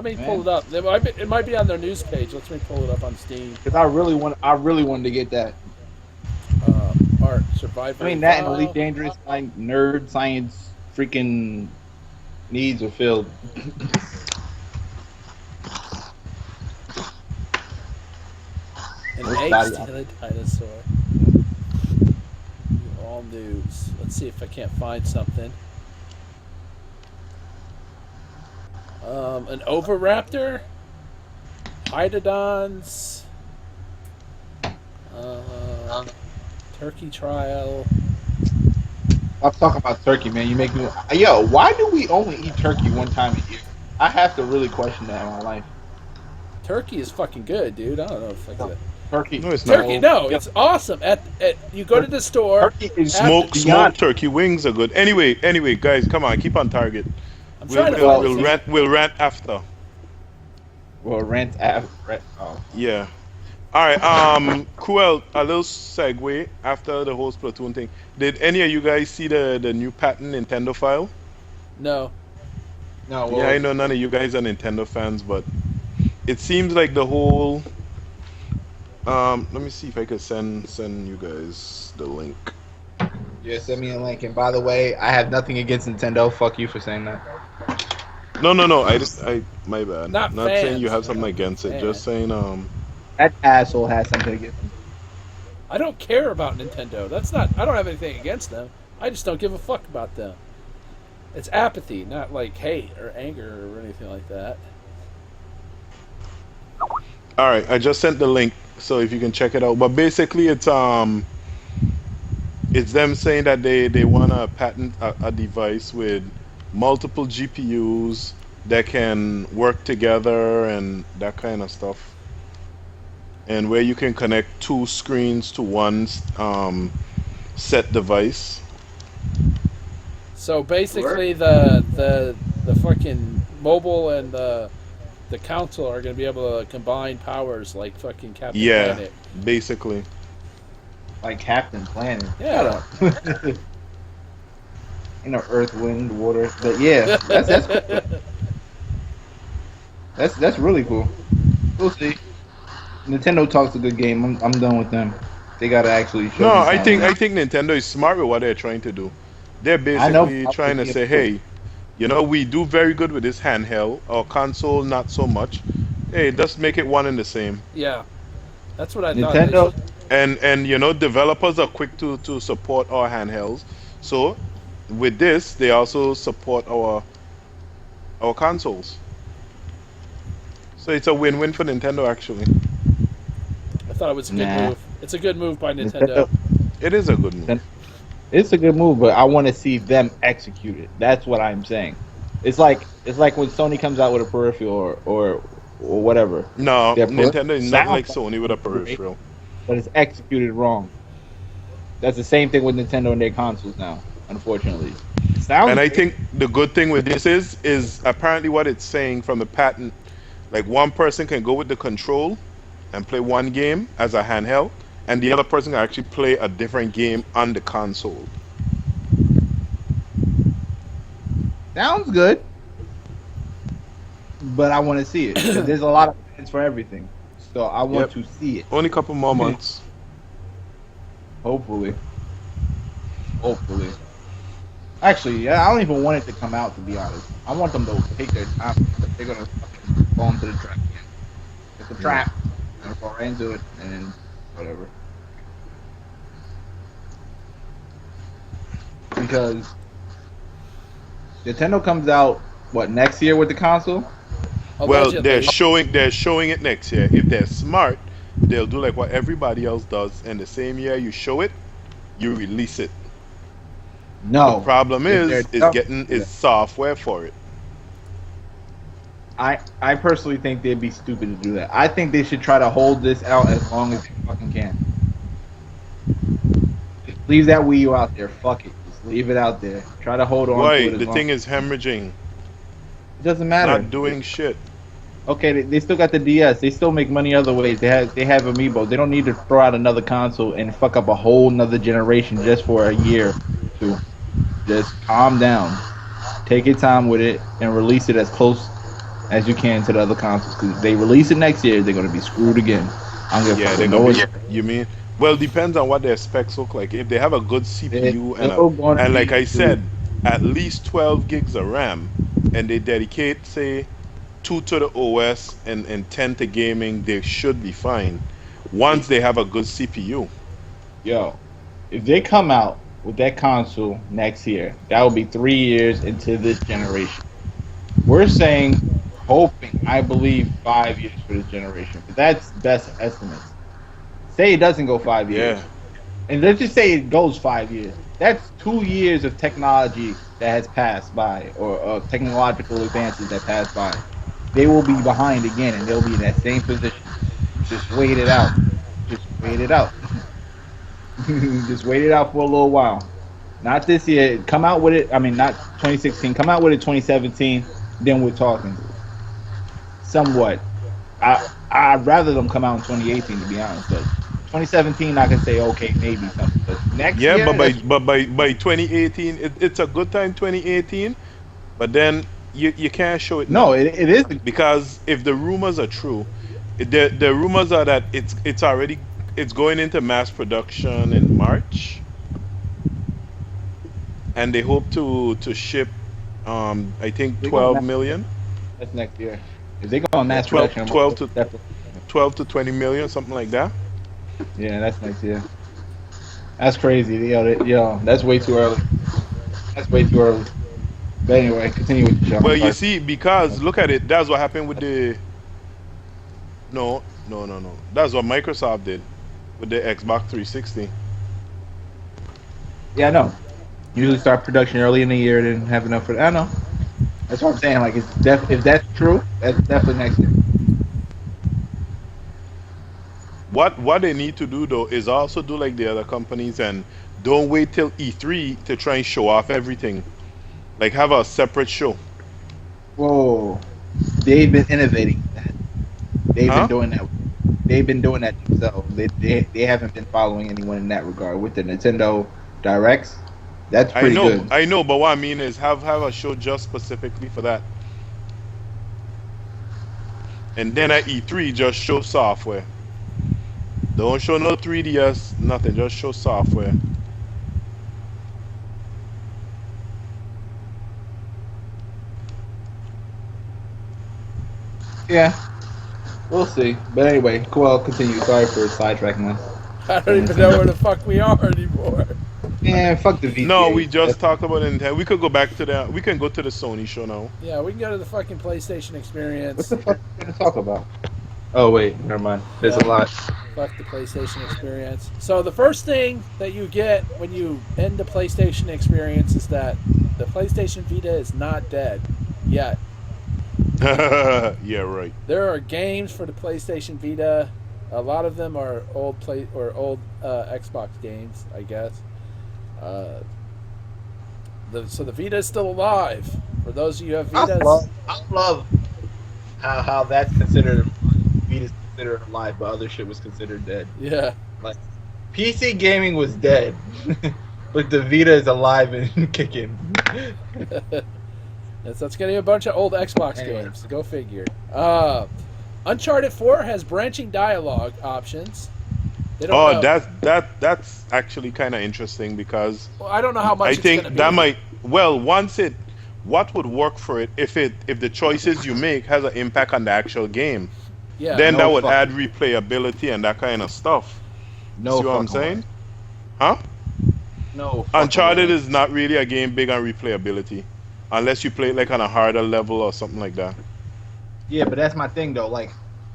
me pull it up. It might be on their news page. Let me pull it up on Steam. Because I really wanted to get that. Ark Survivor I mean that and Evolve. Elite Dangerous, my nerd science freaking needs are filled. An Where's egg Batty? stealing dinosaur. All news. Let's see if I can't find something. An Oviraptor, Hydodons, turkey trial. Let's talk about turkey, man. You make me. Yo, why do we only eat turkey one time a year? I have to really question that in my life. Turkey is fucking good, dude. I don't know if I could. Turkey. No, it's not. Turkey, no, it's awesome. At you go to the store. Turkey is Smoked beyond. turkey wings are good. Anyway, guys, come on, keep on target. I'm We'll, trying to we'll, find we'll this. rant. We'll rant after. Well, rent. Oh. Yeah. All right. Cruel. A little segue after the whole Splatoon thing. Did any of you guys see the new patent Nintendo file? No. No. Well, Yeah, I know none of you guys are Nintendo fans, but it seems like the whole. Let me see if I could send you guys the link. Yeah, send me a link. And by the way, I have nothing against Nintendo. Fuck you for saying that. No. My bad. Not saying you fans, have something no. against it. Fans. Just saying. That asshole has something against him. I don't care about Nintendo. That's not. I don't have anything against them. I just don't give a fuck about them. It's apathy, not like hate or anger or anything like that. All right, I just sent the link, so if you can check it out. But basically, it's them saying that they want to patent a device with multiple GPUs that can work together and that kind of stuff, and where you can connect two screens to one set device. So basically, the fucking mobile and the console are going to be able to combine powers like fucking Captain Yeah, Planet. basically. Like Captain Planet. Yeah. Shut up. You know, Earth, Wind, Water. But yeah, that's cool. That's really cool. We'll see. Nintendo talks a good game. I'm done with them. They gotta actually show. No, me something. I think Nintendo is smart with what they're trying to do. They're I know. basically trying to say, hey, you know, we do very good with this handheld or console, not so much. Hey, just make it one and the same. Yeah, that's what I Nintendo. thought. And you know, developers are quick to support our handhelds. So with this, they also support our consoles. So it's a win-win for Nintendo, actually. I thought it was a good Nah. move. It's a good move by Nintendo. It is a good move. It's a good move, but I want to see them execute it. That's what I'm saying. It's like when Sony comes out with a peripheral or whatever, No, Their Nintendo is not sound- like Sony with a peripheral. but it's executed wrong. That's the same thing with Nintendo and their consoles now, unfortunately. It sounds And I great. think the good thing with this is apparently what it's saying from the patent, like one person can go with the control and play one game as a handheld, and the other person can actually play a different game on the console. sounds good, but I want to see it. 'Cause there's a lot of fans for everything, so I want Yep. to see it. Only a couple more months. Hopefully. Actually, yeah, I don't even want it to come out, to be honest. I want them to take their time. But they're gonna fucking fall into the trap. It's a trap. I'm gonna fall right into it, and then whatever. Because Nintendo comes out next year with the console? Well, Allegedly. they're showing it next year. If they're smart, they'll do like what everybody else does, and the same year you show it, you release it. No. The problem If is they're- getting is software for it. I personally think they'd be stupid to do that. I think they should try to hold this out as long as they fucking can. Just leave that Wii U out there. Fuck it. Just leave it out there. Try to hold on to Why? it as The long. thing is hemorrhaging, It doesn't matter. not doing shit. Okay, they still got the DS. They still make money other ways. They have Amiibo. They don't need to throw out another console and fuck up a whole nother generation just for a year or two. Just calm down. Take your time with it and release it as close as you can to the other consoles. Because if they release it next year, they're gonna be screwed again. I don't give a Yeah, fuck they're what gonna no be. You mean? Well, depends on what their specs look like. If they have a good It's CPU still going to and like be I two. said, at least 12 gigs of RAM, and they dedicate say two to the OS and 10 to gaming, they should be fine. Once they have a good CPU. Yo, if they come out with that console next year, that will be 3 years into this generation. We're saying, hoping, I believe, 5 years for this generation, but that's best estimates. Say it doesn't go 5 years, Yeah. and let's just say it goes 5 years. That's 2 years of technology that has passed by, or technological advances that passed by. They will be behind again, and they'll be in that same position. Just wait it out. Just wait it out. Just wait it out for a little while. Not this year. Come out with it. I mean, not 2016. Come out with it 2017. Then we're talking. Somewhat. I'd rather them come out in 2018 to be honest, but 2017 I can say okay maybe something, but next Yeah, year that's by 2018, it's a good time 2018, but then you can't show it no now it is because if the rumors are true, the rumors are that it's already it's going into mass production in March, and they hope to ship I think they go on 12 mass million, that's next year. If they go on yeah, mass production, 12 to definitely 12 to 20 million, something like that. yeah, that's next year. That's crazy. That's way too early. That's way too early. But anyway, continue with the show. I'm Well, you sorry. see, because look at it, that's what happened with the no. That's what Microsoft did with the Xbox 360. Yeah, I know. Usually start production early in the year, then have enough for. I know. That's what I'm saying. Like, if that's true, that's definitely next year. What they need to do though is also do like the other companies and don't wait till E3 to try and show off everything. Like have a separate show. Whoa, they've been innovating that. They've been Huh? doing that. They've been doing that themselves. They haven't been following anyone in that regard with the Nintendo Directs. That's pretty good. I know, but what I mean is have a show just specifically for that. And then at E3 just show software. Don't show no 3DS, nothing, just show software. Yeah, we'll see. But anyway, cool. I'll continue. Sorry for sidetracking us. I don't From even know where Nintendo. the fuck we are anymore. Man, fuck the No, we VGA. just talked about Nintendo. We could go back to the we can go to the Sony show now. Yeah, we can go to the fucking PlayStation What experience. the fuck are we gonna talk about? Oh wait, never mind. There's Yeah. a lot. Fuck the PlayStation experience. So the first thing that you get when you end the PlayStation experience is that the PlayStation Vita is not dead yet. Yeah, right. There are games for the PlayStation Vita. A lot of them are old Xbox games, I guess. Uh, so the Vita is still alive. For those of you who have Vitas, I love how that's considered Vita's considered alive, but other shit was considered dead. yeah. Like PC gaming was dead, but the Vita is alive and kicking. Yes, that's getting a bunch of old Xbox Anyway. games. Go figure. Uncharted 4 has branching dialogue options. They don't Oh, know. that's actually kind of interesting because Well, I don't know how much I it's going to think be. that might well once it what would work for it if the choices you make has an impact on the actual game, Yeah. then that No would fuck. add replayability and that kind of stuff. No See what I'm fucking saying? way. Huh? No fucking Uncharted way. is not really a game big on replayability unless you play it like on a harder level or something like that. Yeah, but that's my thing though. Like,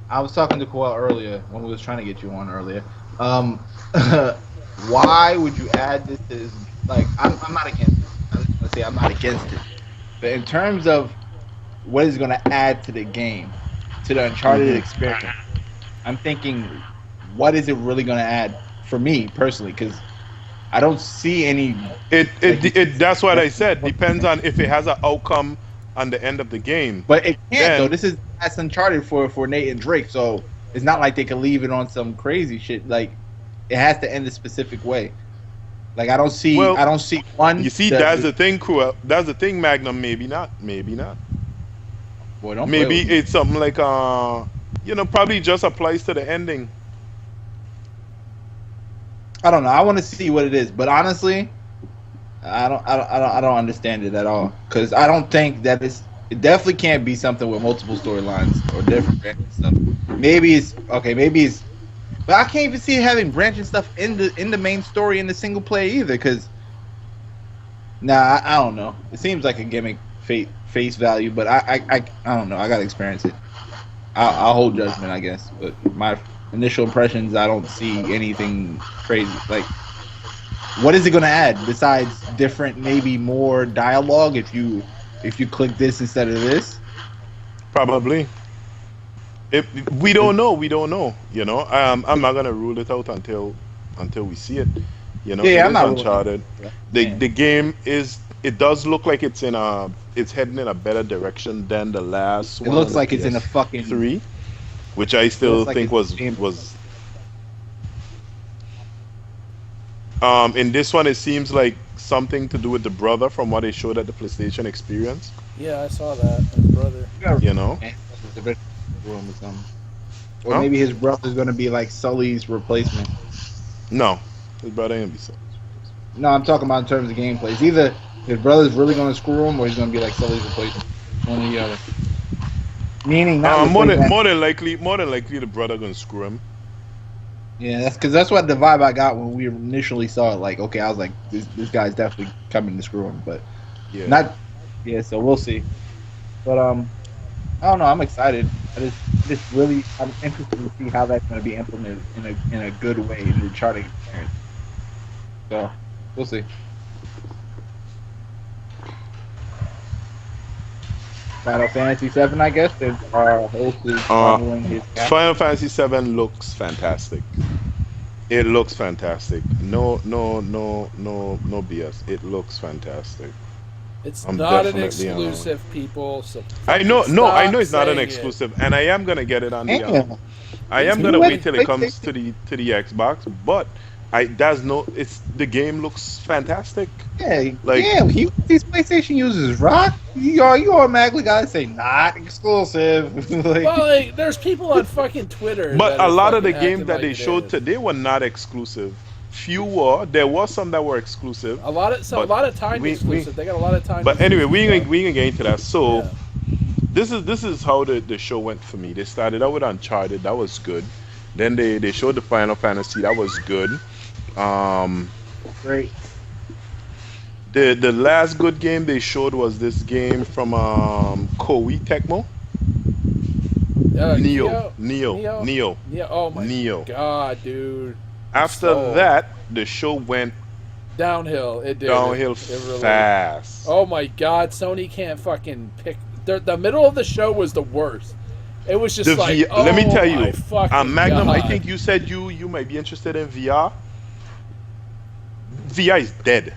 I was talking to Coel earlier when we was trying to get you on earlier. Um, why would you add this to this? Like, I'm not against it. I'm just gonna say I'm not against it. But in terms of what is going to add to the game, to the Uncharted Mhm. experience, I'm thinking, what is it really going to add for me personally? Because I don't see any. Like you said, That's what I said. Depends on if it has an outcome on the end of the game. but it can't though. Then This is that's Uncharted for Nate and Drake, so it's not like they can leave it on some crazy shit. Like it has to end a specific way. Like well, I don't see one. you see, that's the thing, Cruel. That's the thing, Magnum. Maybe not. Maybe not. Boy, don't play Maybe with me. it's something like probably just applies to the ending. I don't know. I want to see what it is, but honestly, I don't understand it at all because I don't think that it definitely can't be something with multiple storylines or different branching stuff. Maybe it's okay. Maybe it's, but I can't even see it having branching stuff in the main story in the single play either. Because I don't know. It seems like a gimmick face value, but I don't know. I gotta experience it. I'll hold judgment, I guess. But my initial impressions, I don't see anything crazy. Like, what is it going to add besides different, maybe more dialogue if you click this instead of this? Probably. We don't know. We don't know. You know, I'm not gonna rule it out until we see it. You know, Yeah, it I'm is not Uncharted. The game is. It does look like it's heading in a better direction than the last It one. looks On like the it's in a fucking. PS3, which I It still looks like think it's was. In this one, it seems like something to do with the brother from what they showed at the PlayStation Experience. Yeah, I saw that. His brother. You know, Or huh? maybe his brother's going to be like Sully's replacement. No, his brother ain't be so. No, I'm talking about in terms of gameplay. It's either his brother's really going to screw him, or he's going to be like Sully's replacement. One or the other. Meaning not replacement. More than likely, the brother gonna screw him. Yeah, that's what the vibe I got when we initially saw it. Like, okay, I was like, this guy's definitely coming to screw him, but Yeah. not. Yeah, so we'll see. But I don't know. I'm excited. I'm interested to see how that's going to be implemented in a good way in the charting experience. So we'll see. Final Fantasy VII, I guess. Our host is following his. Final Fantasy VII looks fantastic. It looks fantastic. No BS. It looks fantastic. It's I'm not an definitely on. exclusive, people. So I know. No, I know it's not an saying it. exclusive, and I am gonna get it on the. Damn. I am You gonna went wait till it comes PlayStation? to the Xbox, but it's the game looks fantastic. Yeah, Like- damn. These PlayStation users rock. You automatically gotta say not exclusive. Like, Well, like, there's people on fucking Twitter. But that a are lot of the fucking games acting that like they it showed is. today were not exclusive. Few were. There was some that were exclusive. A lot of time exclusive. They got a lot of time. But anyway, exclusive we can get into that. So Yeah. this is how the show went for me. They started out with Uncharted, that was good. Then they showed the Final Fantasy, that was good. great. The last good game they showed was this game from Koei Tecmo. Neo. Yeah. Oh my Neo. god, dude. After So- that, the show went Downhill. It did. downhill It really- fast. Oh my god, Sony can't fucking pick. The middle of the show was the worst. It was just like, let me tell my you, fucking Magnum, I God. think you said you might be interested in VR. VR is dead.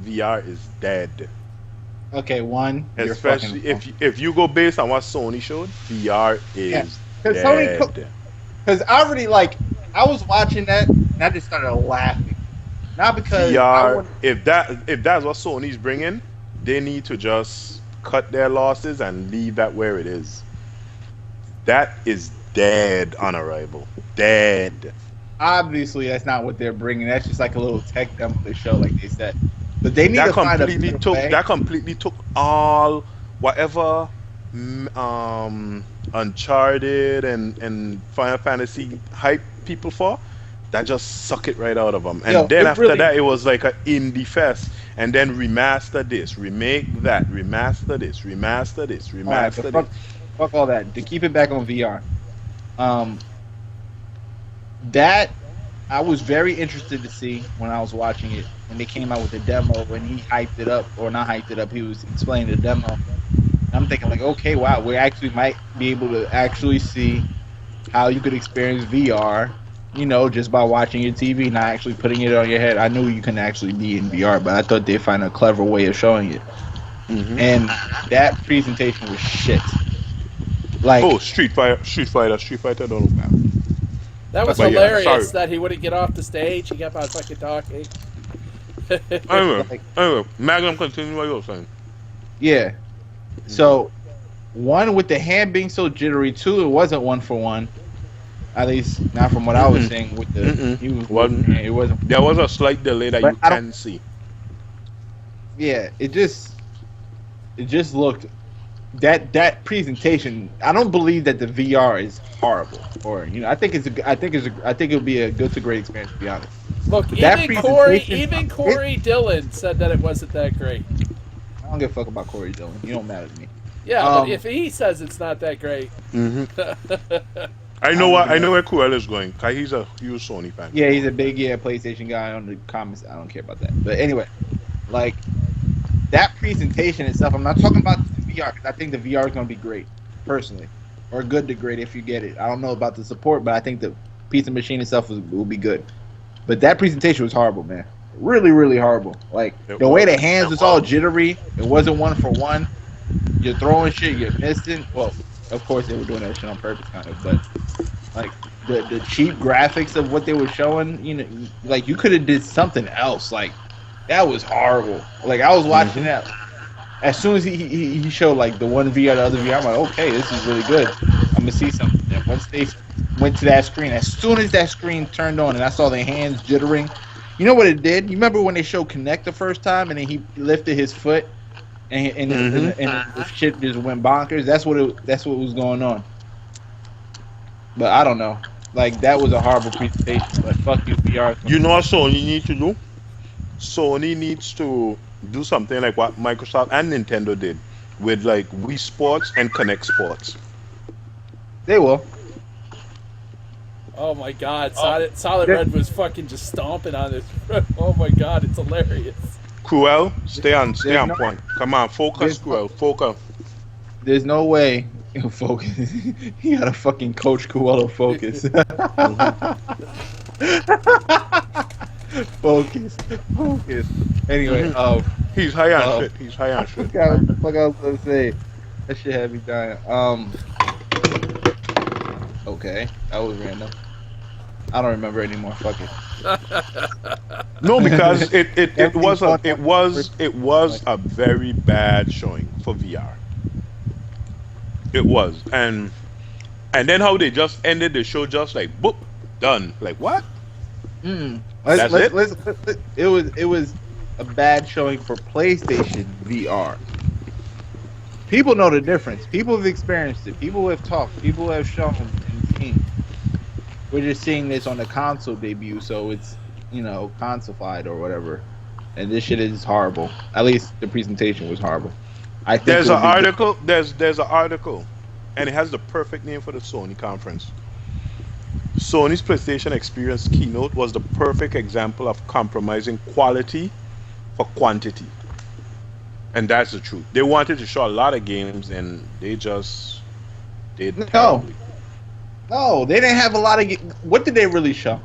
VR is dead. Okay, one. Especially if you go based on what Sony showed, VR is Because dead. because I already I was watching that and I just started laughing. Not because VR, if that's what Sony's bringing, they need to just cut their losses and leave that where it is. That is dead on arrival. Dead. obviously that's not what they're bringing. That's just like a little tech demo they show, like they said. But they need to find a better way. That completely took all whatever Uncharted and Final Fantasy hype people for. That just suck it right out of them. And then after that, it was like an indie fest. And then remaster this, remake that, remaster this, remaster this, remaster this. Fuck all that. To keep it back on VR. That I was very interested to see when I was watching it when they came out with the demo, when he hyped it up, or not hyped it up, he was explaining the demo. And I'm thinking like, okay, wow, we actually might be able to actually see how you could experience VR, just by watching your TV, not actually putting it on your head. I knew you can actually be in VR, but I thought they'd find a clever way of showing it. Mm-hmm. And that presentation was shit. Like, Street Fighter don't look bad. That was But yeah, hilarious sorry. that he wouldn't get off the stage. He kept on fucking talking. Anyway, Magnum, continue what you were saying. Yeah. So, one, with the hand being so jittery, two, it wasn't one for one. At least not from what I was Mm-mm. seeing with the. Mm-mm. He was. Wasn't. It wasn't. There was a slight delay that But you I don't. can see. Yeah, it just looked that presentation. I don't believe that the VR is horrible, or I think it'll be a good to great experience, to be honest. Look, But that presentation, Corey Dillon said that it wasn't that great. I don't give a fuck about Corey Dillon. You don't matter to me. Yeah, but if he says it's not that great, Mm-hmm. I know what I know where Cruel is going. 'Cause he's a huge Sony fan. Yeah, he's a big PlayStation guy on the comments. I don't care about that. But anyway, like that presentation itself, I'm not talking about the VR because I think the VR is going to be great, personally, or good to great if you get it. I don't know about the support, but I think the piece of machine itself will be good. But that presentation was horrible, man. Really, really horrible. Like the way the hands was all jittery. It wasn't one for one. You're throwing shit, you're missing. Well, of course they were doing that shit on purpose, kind of. But like the cheap graphics of what they were showing, like you could have did something else. Like that was horrible. Like I was watching that. As soon as he showed like the one VR, the other VR, I'm like, okay, this is really good. I'm gonna see something. And once they went to that screen, as soon as that screen turned on and I saw their hands jittering, you know what it did? You remember when they showed Connect the first time and then he lifted his foot and the shit just went bonkers? That's what was going on. But I don't know. Like that was a horrible presentation. But fuck you, VR. You know what Sony needs to do? Sony needs to do something like what Microsoft and Nintendo did with like Wii Sports and Connect Sports. They will. oh my god, Solid Red was fucking just stomping on this. Oh my god, it's hilarious. Cruel, stay on no- point. Come on, focus, there's Cruel, focus. There's no way he'll focus. He got a fucking Coach Coelho focus. Focus. Anyway, He's high on shit. He's high on shit. what the fuck I was gonna say? That shit had me dying. Okay, that was random. I don't remember anymore. Fuck it. No, because it was a very bad showing for VR. It was, and then how they just ended the show just like boop, done. Like what? Let's, it was a bad showing for PlayStation VR. People know the difference. People have experienced it. People have talked. People have shown and seen. We're just seeing this on the console debut, so it's consolified or whatever. And this shit is horrible. At least the presentation was horrible. I think There's an article. There's an article, and it has the perfect name for the Sony conference. Sony's PlayStation Experience keynote was the perfect example of compromising quality for quantity. And that's the truth. They wanted to show a lot of games, and they just did terribly. No, they didn't have a lot of. What did they really show?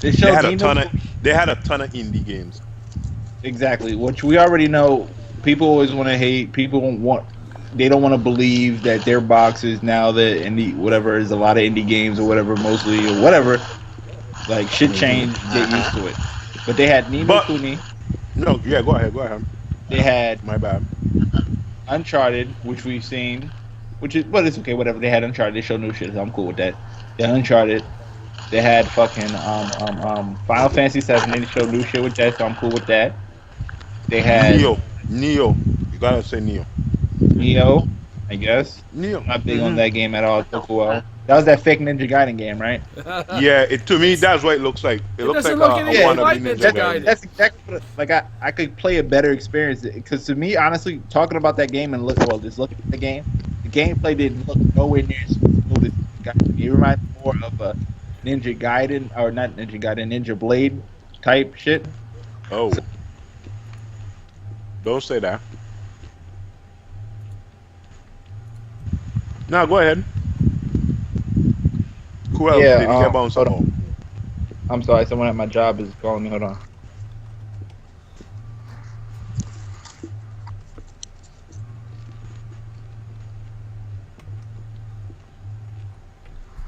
They showed They had a ton of indie games. Exactly, which we already know. People always want to hate. They don't want to believe that their box is now the indie whatever is a lot of indie games or whatever, mostly or whatever. Like shit change, get used to it. But they had Nino Kuni. No, yeah, go ahead. They had My bad. Uncharted, which we've seen, but it's okay, whatever. They had Uncharted. They showed new shit, so I'm cool with that. They had Uncharted. They had fucking Final Fantasy 7. They showed new shit with that, so I'm cool with that. They had Neo. You gotta say Neo, I guess. Neo. I'm not big on that game at all. It's cool. That was that fake Ninja Gaiden game, right? Yeah, to me that's what it looks like. It looks like doesn't look a anything wannabe like Ninja Ninja Gaiden. That's exactly what I could play a better experience because to me, honestly, talking about that game and just looking at the gameplay didn't look nowhere near as smooth as Gaiden. It reminds me more of a Ninja Gaiden or not Ninja Gaiden, Ninja Blade type shit. Oh, don't say that. Now go ahead. Cool. Yeah, Did you get bounced hold out? on. I'm sorry, someone at my job is calling me. Hold on.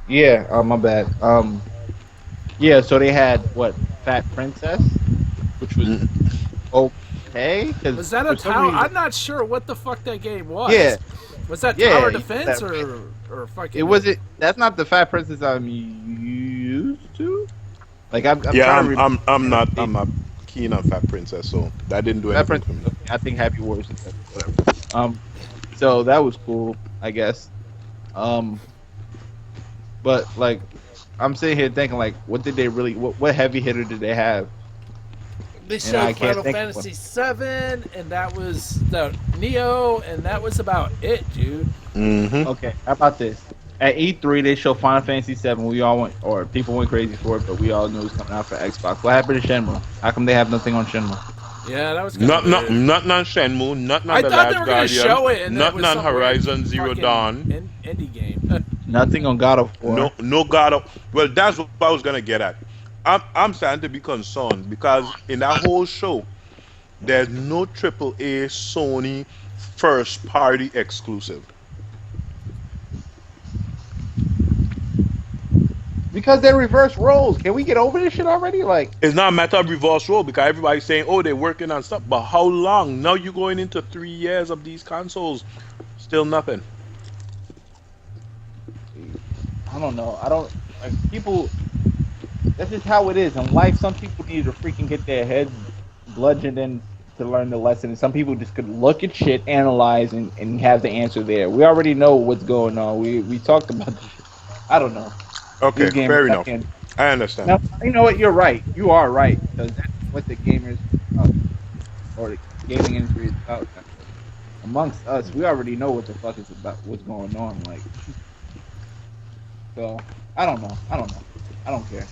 Yeah, my bad. Yeah, so they had what Fat Princess, which was okay. Was that a tower? I'm not sure what the fuck that game was. Yeah. Was that Yeah, tower you- defense that- or or fucking. It was it. That's not the Fat Princess I'm used to. Like I'm Yeah, trying to remember. I'm not keen on Fat Princess, so that didn't do Fat anything for Princess. me. Okay, I think Happy Wars is better. Whatever. So that was cool, I guess. But like, I'm sitting here thinking like, what did they really? What heavy hitter did they have? They I showed can't Final think of Fantasy VII, and that was the Neo, and that was about it, dude. Mm-hmm. Okay, how about this? At E3, they showed Final Fantasy VII. We all went, or people went crazy for it, but we all knew it was coming out for Xbox. What happened to Shenmue? How come they have nothing on Shenmue? Yeah, that was kind of weird. Not on Shenmue, not on I The thought they Last were going to Guardian, show it, and then it not was on some Horizon weird Zero fucking Dawn. indie game. Nothing on God of War. No God of. Well, that's what I was gonna get at. I'm starting to be concerned because in that whole show, there's no AAA Sony first party exclusive. Because they reverse roles. Can we get over this shit already? Like, It's not a matter of reverse role because everybody's saying, oh, they're working on stuff. But how long? Now you're going into 3 years of these consoles. Still nothing. I don't know. I don't like people. That's just how it is in life. Some people need to freaking get their heads bludgeoned in to learn the lesson. And some people just could look at shit, analyze, and have the answer there. We already know what's going on. We talked about this. I don't know. Okay, These gamers, fair enough. I understand. Now, you know what? You're right. You are right because that's what the gamers or the gaming industry is about. Amongst us, we already know what the fuck is about. What's going on? Like, so I don't know. I don't care.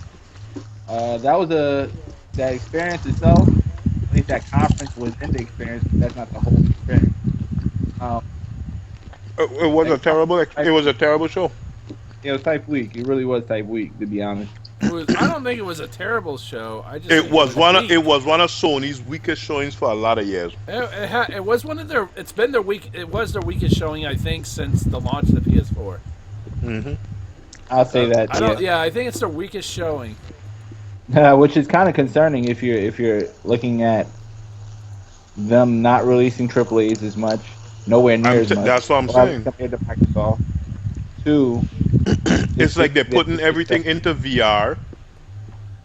That was that experience itself. I think that conference was in the experience, but that's not the whole experience. It was a terrible. It was a terrible show. It was type weak. It really was type weak, to be honest. I don't think it was a terrible show. I just It think was one. weak. It was one of Sony's weakest showings for a lot of years. It was one of their. It's been their weak. It was their weakest showing, I think, since the launch of the PS4. Mm-hmm. I'll say that. I don't. Yeah, I think it's their weakest showing. Which is kind of concerning if you're looking at them not releasing AAAs as much, nowhere near as much. That's what I'm saying. Compared to Microsoft. Two, It's like they're putting everything into VR.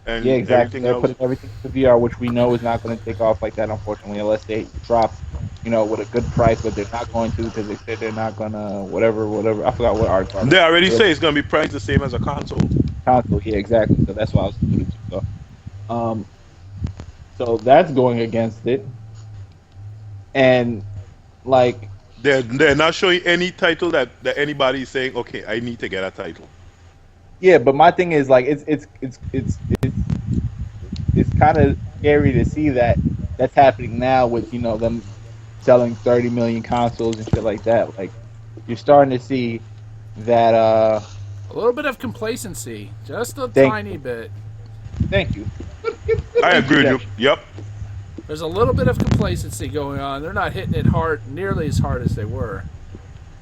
And yeah, exactly. everything They're else. putting everything into VR, which we know is not going to take off like that, unfortunately, unless they drop, with a good price. But they're not going to because they said they're not gonna whatever. I forgot what art. They already say it's gonna be priced the same as a console. Console, yeah, exactly. So that's what I was alluding to. So that's going against it, and like They're not showing any title that anybody is saying, okay, I need to get a title. yeah. But my thing is like it's kind of scary to see that that's happening now with them selling 30 million consoles and shit like that. Like you're starting to see that. A little bit of complacency, just a tiny bit. Thank you. I agree with you. Yep. There's a little bit of complacency going on. They're not hitting it hard, nearly as hard as they were.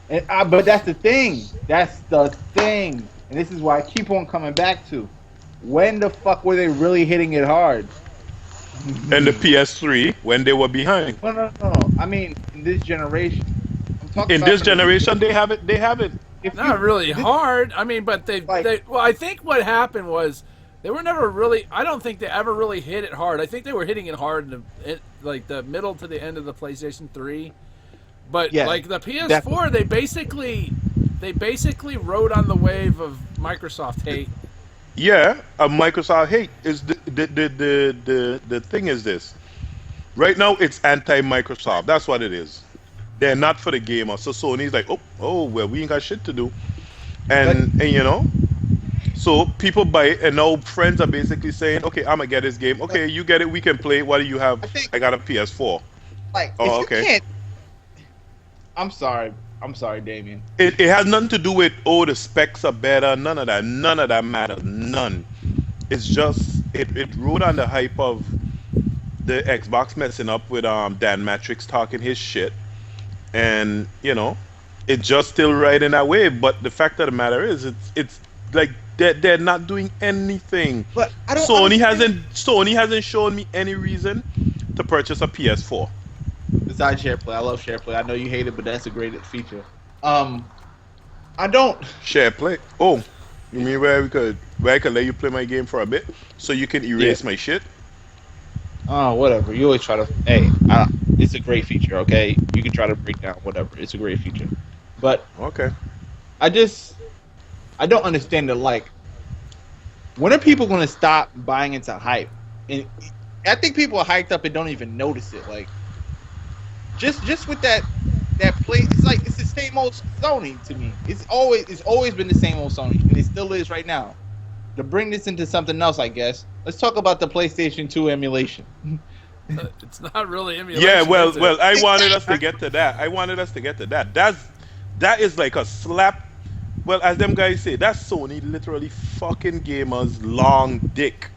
But that's the thing. That's the thing. And this is why I keep on coming back to. When the fuck were they really hitting it hard? And the PS3 when they were behind. No. I mean, in this generation. In this generation, they have it. Not really hard. I mean, but well, I think what happened was they were never really. I don't think they ever really hit it hard. I think they were hitting it hard in the middle to the end of the PlayStation 3. But like the PS4, they basically rode on the wave of Microsoft hate. Yeah, Microsoft hate is the thing is this. Right now, it's anti-Microsoft. That's what it is. They're not for the gamer. So Sony's like, oh, well, we ain't got shit to do, and so people buy it, and now friends are basically saying, okay, I'm gonna get this game. Okay, you get it, we can play. What do you have? I got a PS4. Like, oh, okay. You can't... I'm sorry, Damien. It has nothing to do with the specs are better. None of that matters. None. It's just it rode on the hype of the Xbox messing up with Dan Matrix talking his shit, and it's just still riding that wave. But the fact of the matter is, it's like they're not doing anything. But I don't. Sony hasn't shown me any reason to purchase a PS4. Besides SharePlay, I love SharePlay. I know you hate it, but that's a great feature. I don't. Share play. Oh, you mean where I could let you play my game for a bit so you can Yeah. erase my shit? Oh, whatever. You always try to. Hey, it's a great feature. Okay, you can try to break down whatever. It's a great feature, but Okay. I just I don't understand it. Like, when are people going to stop buying into hype? And I think people are hyped up and don't even notice it. Like, just with that play, it's like it's the same old Sony to me. It's always been the same old Sony, and it still is right now. To bring this into something else, I guess. Let's talk about the PlayStation 2 emulation. It's not really emulation. Yeah, well, is it? well, I wanted us to get to that. I wanted us to get to that. That is like a slap. Well, as them guys say, that's Sony literally fucking gamers long dick,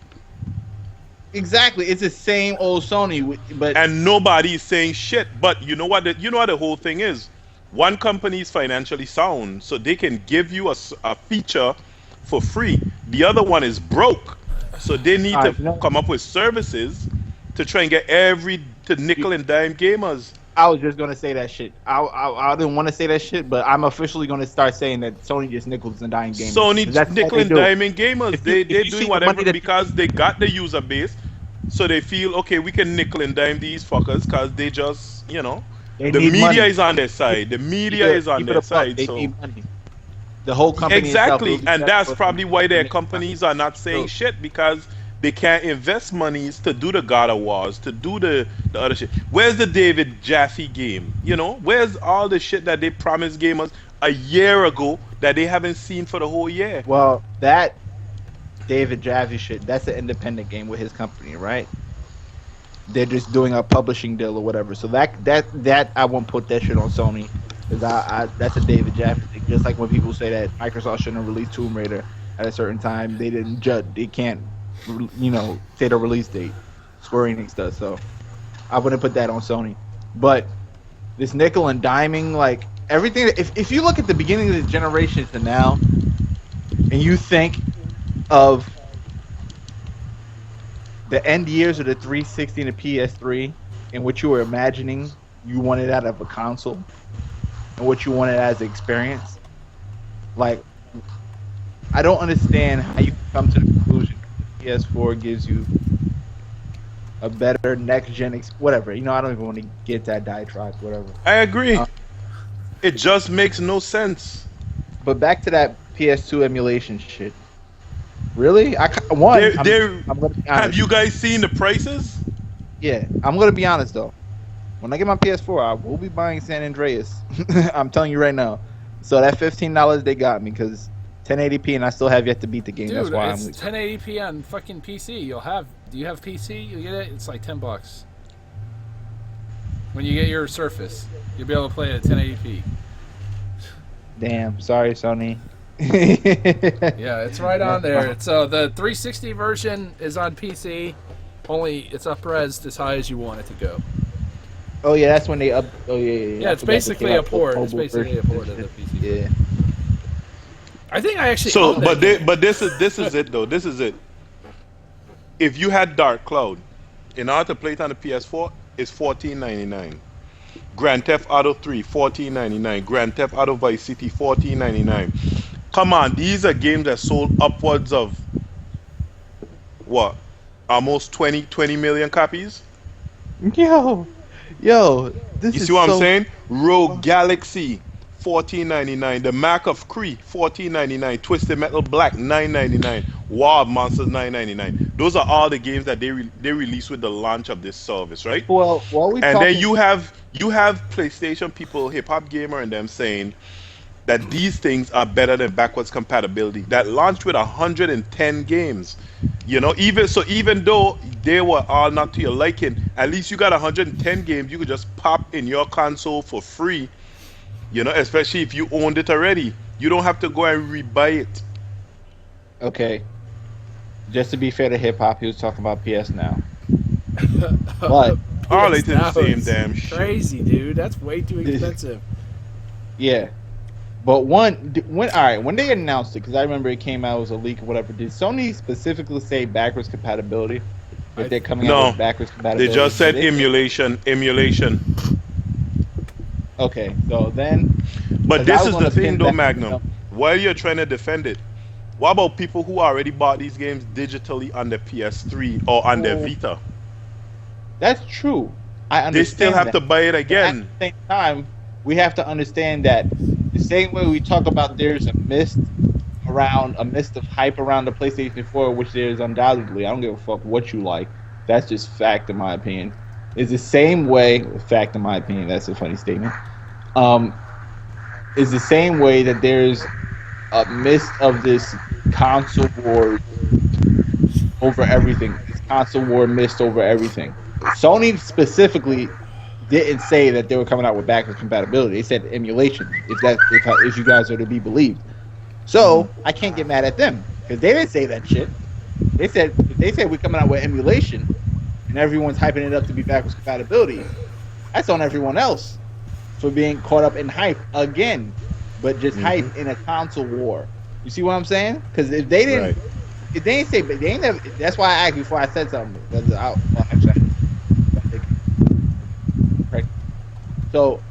Exactly, it's the same old Sony, but and nobody's saying shit. But you know what? You know what the whole thing is. One company is financially sound, so they can give you a feature for free. The other one is broke, so they need to come up with services to try and get to nickel and dime gamers. I was just gonna say that shit. I didn't want to say that shit, but I'm officially gonna start saying that Sony just nickels and dime gamers. Sony 'Cause that's all nickel they and do. diming gamers. If you They're see doing the whatever money that- because they got the user base, so they feel okay. We can nickel and dime these fuckers because they just They the need media money. is on their side. The media is on Keep it their a buck, side. they So need money. The whole company exactly, itself will and be that's set probably why their for- companies are not saying shit because they can't invest monies to do the God of Wars, to do the other shit. Where's the David Jaffe game? Where's all the shit that they promised gamers a year ago that they haven't seen for the whole year? Well, that David Jaffe shit, that's an independent game with his company, right? They're just doing a publishing deal or whatever. So that I won't put that shit on Sony because I that's a David Jaffe thing. Just like when people say that Microsoft shouldn't have released Tomb Raider at a certain time, they didn't judge. They can't, say the release date. Square Enix does. So I wouldn't put that on Sony. But this nickel and diming, like everything. If you look at the beginning of this generation to now, and you think of the end years of the 360 and the PS3 and what you were imagining you wanted out of a console and what you wanted as an experience, like, I don't understand how you come to the conclusion PS4 gives you a better next gen whatever. I don't even want to get that diatribe, whatever. I agree. It just makes no sense. But back to that PS2 emulation shit. Really? I'm gonna be Have honest. you guys seen the prices? Yeah, I'm gonna be honest though. When I get my PS4, I will be buying San Andreas. I'm telling you right now. So that $15 they got me because 1080p, and I still have yet to beat the game. Dude, That's why it's I'm 1080p on fucking PC. Do you have PC? You get it? It's like $10. When you get your Surface, you'll be able to play it at 1080p. damn. Sorry, Sony. Yeah, it's right on there. So the 360 version is on PC. Only it's up-res as high as you want it to go. Oh yeah, that's when they up. Oh yeah. Yeah, it's basically a port. It's basically a port of the PC. Yeah. I think I actually. So, own that game. but this is it though. This is it. If you had Dark Cloud, in order to play it on the PS4, it's $14.99. Grand Theft Auto 3, $14.99. Grand Theft Auto Vice City, $14.99. Come on, these are games that sold upwards of what? Almost 20 million copies? Yo, this You is see what so... I'm saying? Rogue Galaxy, $14.99. The Mark of Cree, $14.99. Twisted Metal Black, $9.99. Wild Monsters, $9.99. Those are all the games that they released with the launch of this service, right? Well, while we And talking... then you have PlayStation people, hip hop gamer, and them saying that these things are better than backwards compatibility. That launched with 110 games. Even though they were all not to your liking, at least you got 110 games you could just pop in your console for free. Especially if you owned it already. You don't have to go and rebuy it. Okay. Just to be fair to hip hop, he was talking about PS Now. But All they did the Now same is damn shit. crazy, dude. That's way too expensive. yeah. But when they announced it, because I remember it came out as a leak or whatever, did Sony specifically say backwards compatibility? That they're coming out with backwards compatibility? They just said emulation. Okay, so then, But because I this was is going the to thing, pin though, that. Magnum. While you're trying to defend it, what about people who already bought these games digitally on their PS3 or on their Oh, Vita? that's true. I They still understand have that. to buy it But at again. the same time, we have to understand that the same way we talk about there's a mist of hype around the PlayStation 4, which there's undoubtedly. I don't give a fuck what you like. That's just fact, in my opinion. Is the same way, fact, in my opinion. That's a funny statement. Um, is the same way that there's a mist of this console war over everything. This console war mist over everything. Sony specifically didn't say that they were coming out with backwards compatibility. They said emulation. If you guys are to be believed, so I can't get mad at them because they didn't say that shit. They said if they said we're coming out with emulation and everyone's hyping it up to be backwards compatibility, that's on everyone else for being caught up in hype again, but just Hmm. hype in a console war. You see what I'm saying? Because Right. if they ain't say, but they ain't never. That's why I asked before I said something. Because well, actually, so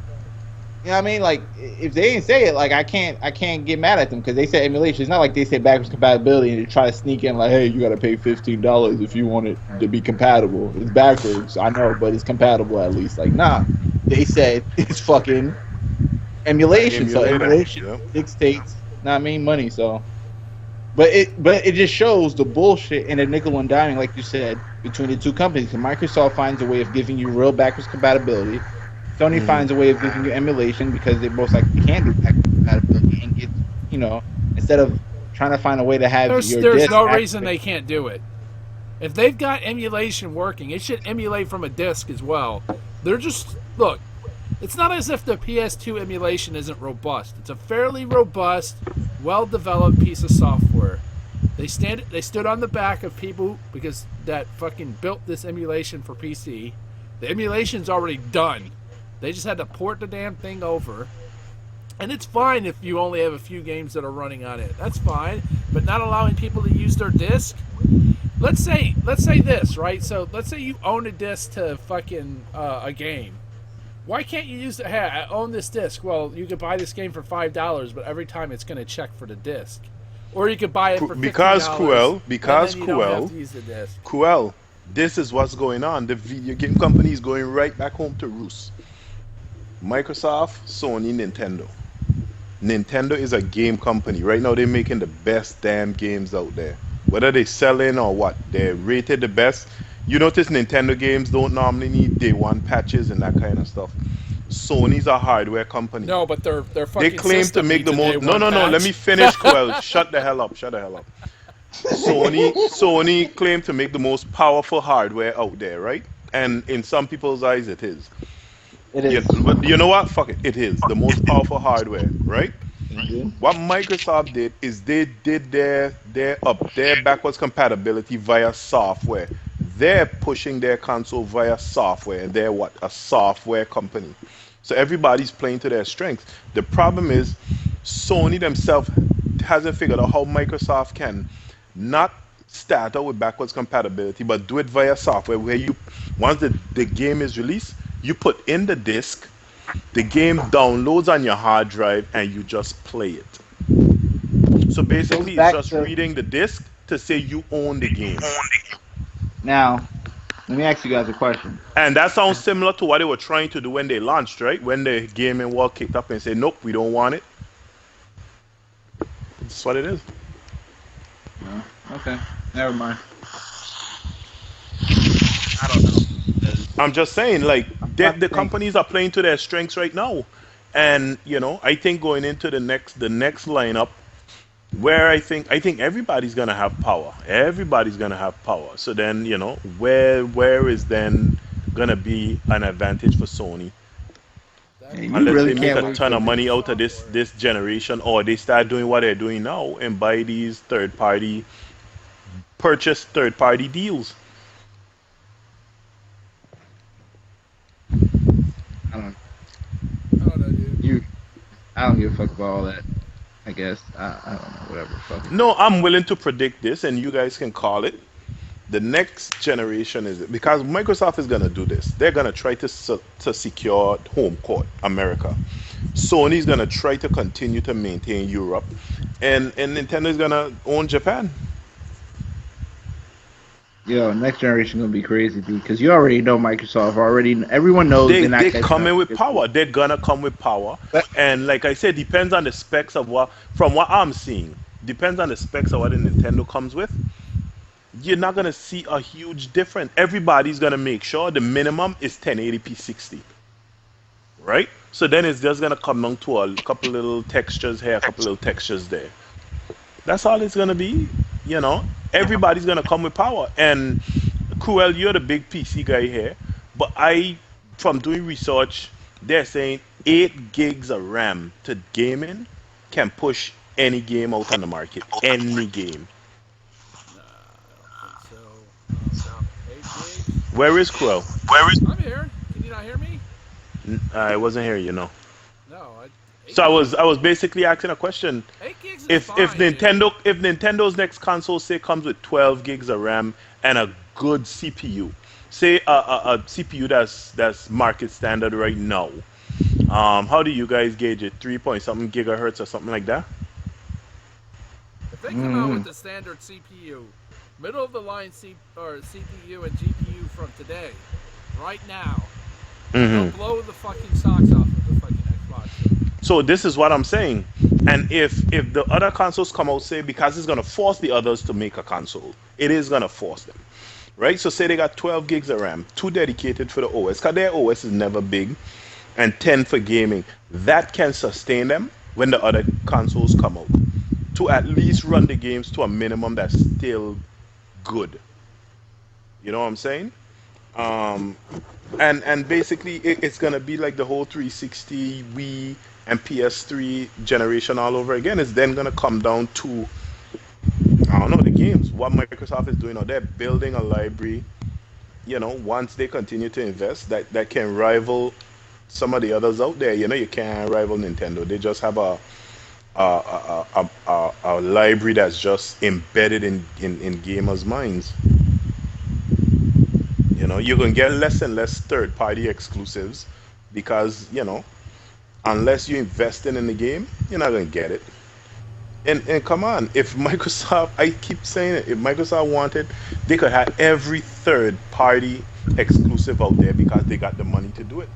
you know what I mean? Like if they didn't say it, like I can't get mad at them because they said emulation. It's not like they say backwards compatibility and they try to sneak in like, hey, you got to pay $15 if you want it to be compatible. It's backwards, I know, but it's compatible at least. Like nah, they said it's fucking An emulation. So emulator. emulation Yep. dictates, know what I mean, money. So, but it just shows the bullshit and the nickel and diming, like you said, between the two companies. And Microsoft finds a way of giving you real backwards compatibility. Sony Hmm. finds a way of giving you emulation because they most likely can do backwards compatibility and get instead of trying to find a way to have your There's disc no reason activate. they can't do it. If they've got emulation working, it should emulate from a disc as well. They're just look. It's not as if the PS2 emulation isn't robust. It's a fairly robust, well-developed piece of software. They stood on the back of people because that fucking built this emulation for PC. The emulation's already done. They just had to port the damn thing over. And it's fine if you only have a few games that are running on it. That's fine. But not allowing people to use their disc? Let's say this, right? So let's say you own a disc to fucking a game. Why can't you use the? Hey, I own this disc. Well, you could buy this game for $5, but every time it's going to check for the disc, or you could buy it for Because $15, Cruel, and because then you don't have Cruel, to use the disc. Cruel, this is what's going on. The video game company is going right back home to roost. Microsoft, Sony, Nintendo. Nintendo is a game company. Right now, they're making the best damn games out there. Whether they selling or what, they're rated the best. You notice Nintendo games don't normally need day one patches and that kind of stuff. Sony's a hardware company. No, but their They fucking claim to system make needs the a day most. No, one no, no. Let patch. me finish, Coel. Shut the hell up. Shut the hell up. Sony claim to make the most powerful hardware out there, right? And in some people's eyes, it is. It You, is. but you know what? Fuck it. It is the most powerful hardware, right? Mhm. What Microsoft did is they did their backwards compatibility via software. They're pushing their console via software, and they're what? A software company. So everybody's playing to their strengths. The problem is Sony themselves hasn't figured out how Microsoft can not start out with backwards compatibility, but do it via software where you once the game is released, you put in the disc, the game downloads on your hard drive and you just play it. So Goes basically, it's back just to reading the disc to say you own the game. now. Let me ask you guys a question. And that sounds similar to what they were trying to do when they launched, right? When the gaming world kicked up and said, nope, we don't want it. That's what it is. No. Okay. Never mind. I don't know. 'Cause I'm just saying, like, I'm trying to the think. companies are playing to their strengths right now. And, I think going into the next lineup, where I think everybody's gonna have power. Everybody's gonna have power. So then, where is then gonna be an advantage for Sony Yeah, you unless really they make can't a wait ton for of the. money out of this generation, or they start doing what they're doing now and buy these third party deals. I don't. I don't know, dude. You. I don't give a fuck about all that. I guess. I don't know. Whatever. Fuck it. No, I'm willing to predict this, and you guys can call it. The next generation is because Microsoft is gonna do this. They're gonna try to secure home court, America. Sony's gonna try to continue to maintain Europe, and Nintendo's gonna own Japan. Yo, next generation gonna be crazy, dude. Because you already know Microsoft. Already, everyone knows They they're not they catching up. coming with power. They're gonna come with power, But and like I said, depends on the specs of what from what I'm seeing. Depends on the specs of what the Nintendo comes with. You're not gonna see a huge difference. Everybody's gonna make sure the minimum is 1080p 60, right? So then it's just gonna come down to a couple little textures here, a couple little textures there. That's all it's gonna be. You know, everybody's gonna come with power. And Cruel, you're the big PC guy here, but from doing research, they're saying 8 gigs of RAM to gaming can push any game out on the market. Any game. Nah, I don't think so. 8 gigs? Where is Cruel? I'm here. Can you not hear me? I wasn't here, you know. No. So I was basically asking a question. 8 gigs is If fine, if Nintendo's next console say comes with 12 gigs of RAM and a good CPU, say a CPU that's market standard right now, how do you guys gauge it? 3 point something gigahertz or something like that? If they come out with the standard CPU, middle of the line CPU and GPU from today, right now, they'll blow the fucking socks off of the fucking Xbox. So this is what I'm saying. And if the other consoles come out, say because it's gonna force the others to make a console, it is gonna force them, right? So say they got 12 gigs of RAM, 2 dedicated for the OS, because their OS is never big, and 10 for gaming. That can sustain them when the other consoles come out to at least run the games to a minimum that's still good. You know what I'm saying? And basically it's gonna be like the whole 360 Wii and PS3 generation all over again. It's then gonna come down to I don't know the games. What Microsoft is doing, or they're building a library. You know, once they continue to invest, that can rival some of the others out there. You know, you can't rival Nintendo. They just have a library that's just embedded in gamers' minds. You know, you're gonna get less and less third-party exclusives because unless you invest in the game, you're not gonna get it. And come on, if Microsoft, I keep saying it, if Microsoft wanted, they could have every third-party exclusive out there because they got the money to do it.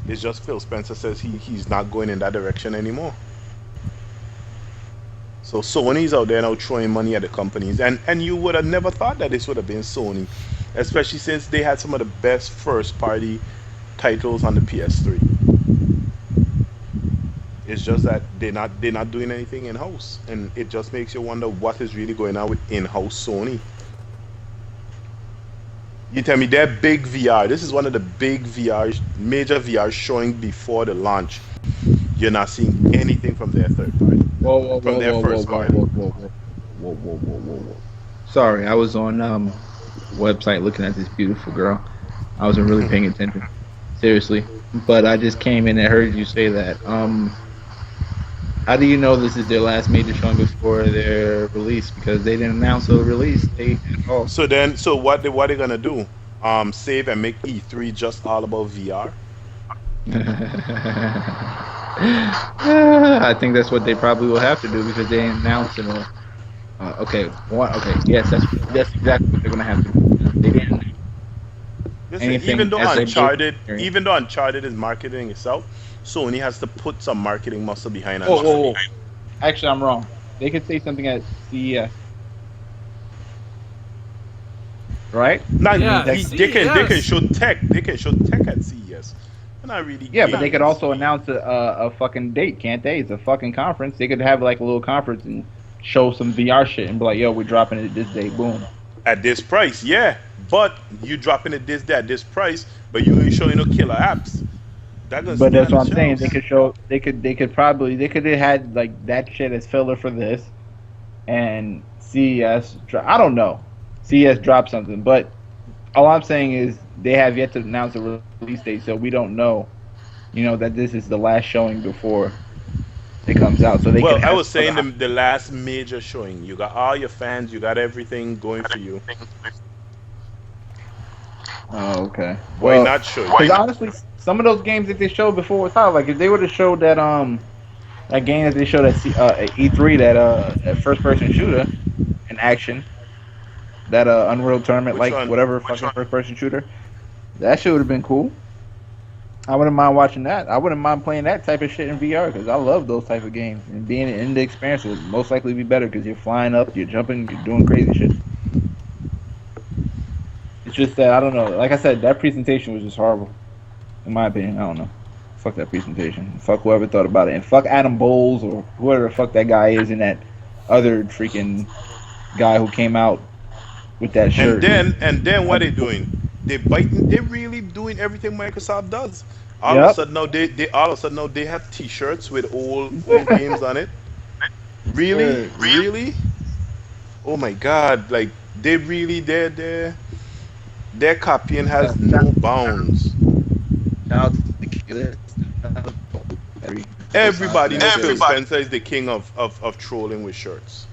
It's just Phil Spencer says he's not going in that direction anymore. So Sony's out there now throwing money at the companies, and you would have never thought that this would have been Sony, especially since they had some of the best first-party titles on the PS3. It's just that they're not doing anything in-house, and it just makes you wonder what is really going on with in-house Sony. You tell me their big VR. This is one of the big major VR showing before the launch. You're not seeing anything from their third party. From their first party. Whoa. Sorry, I was on website looking at this beautiful girl. I wasn't really paying attention, seriously. But I just came in and heard you say that. How do you know this is their last major showing before their release? Because they didn't announce a release date at all. So what they gonna do? Save and make E3 just all about VR? I think that's what they probably will have to do because they didn't announce it. Yes, that's exactly what they're gonna have to do. They didn't. Listen, even though Uncharted is marketing itself, Sony has to put some marketing muscle behind it. Oh. Actually, I'm wrong. They could say something at CES. Right? They can show tech. They can show tech at CES. Not really. Yeah, but they could also announce a fucking date, can't they? It's a fucking conference. They could have like a little conference and show some VR shit and be like, "Yo, we're dropping it this day." Boom. At this price, yeah. But you dropping it at this price, but you ain't showing no killer apps. But that's what I'm saying. They could show. They could have had like that shit as filler for this, and CES. I don't know. CES dropped something, but all I'm saying is they have yet to announce a release date, so we don't know. That this is the last showing before it comes out, so they Well, can I have was saying the last major showing. You got all your fans, you got everything going for you. Oh, okay. Why Well, not show it? because honestly, some of those games that they showed before was hot. Like if they would have showed that game that they showed at E3, that first person shooter in action, that Unreal Tournament, Which like one? whatever fucking first person shooter, that shit would have been cool. I wouldn't mind watching that. I wouldn't mind playing that type of shit in VR because I love those type of games. And being in the experience would most likely be better because you're flying up, you're jumping, you're doing crazy shit. It's just that I don't know. Like I said, that presentation was just horrible, in my opinion. I don't know. Fuck that presentation. Fuck whoever thought about it, and fuck Adam Bowles or whoever the fuck that guy is, and that other freaking guy who came out with that And shirt. then what they doing? They biting. They really doing everything Microsoft does. All of a Yep. sudden now they all of a sudden now they have T-shirts with old games on it. Really, Sure. really? Oh my God! Like they really their copying has no bounds. Shout out to the killer. Everybody knows Phil Spencer is the king of trolling with shirts.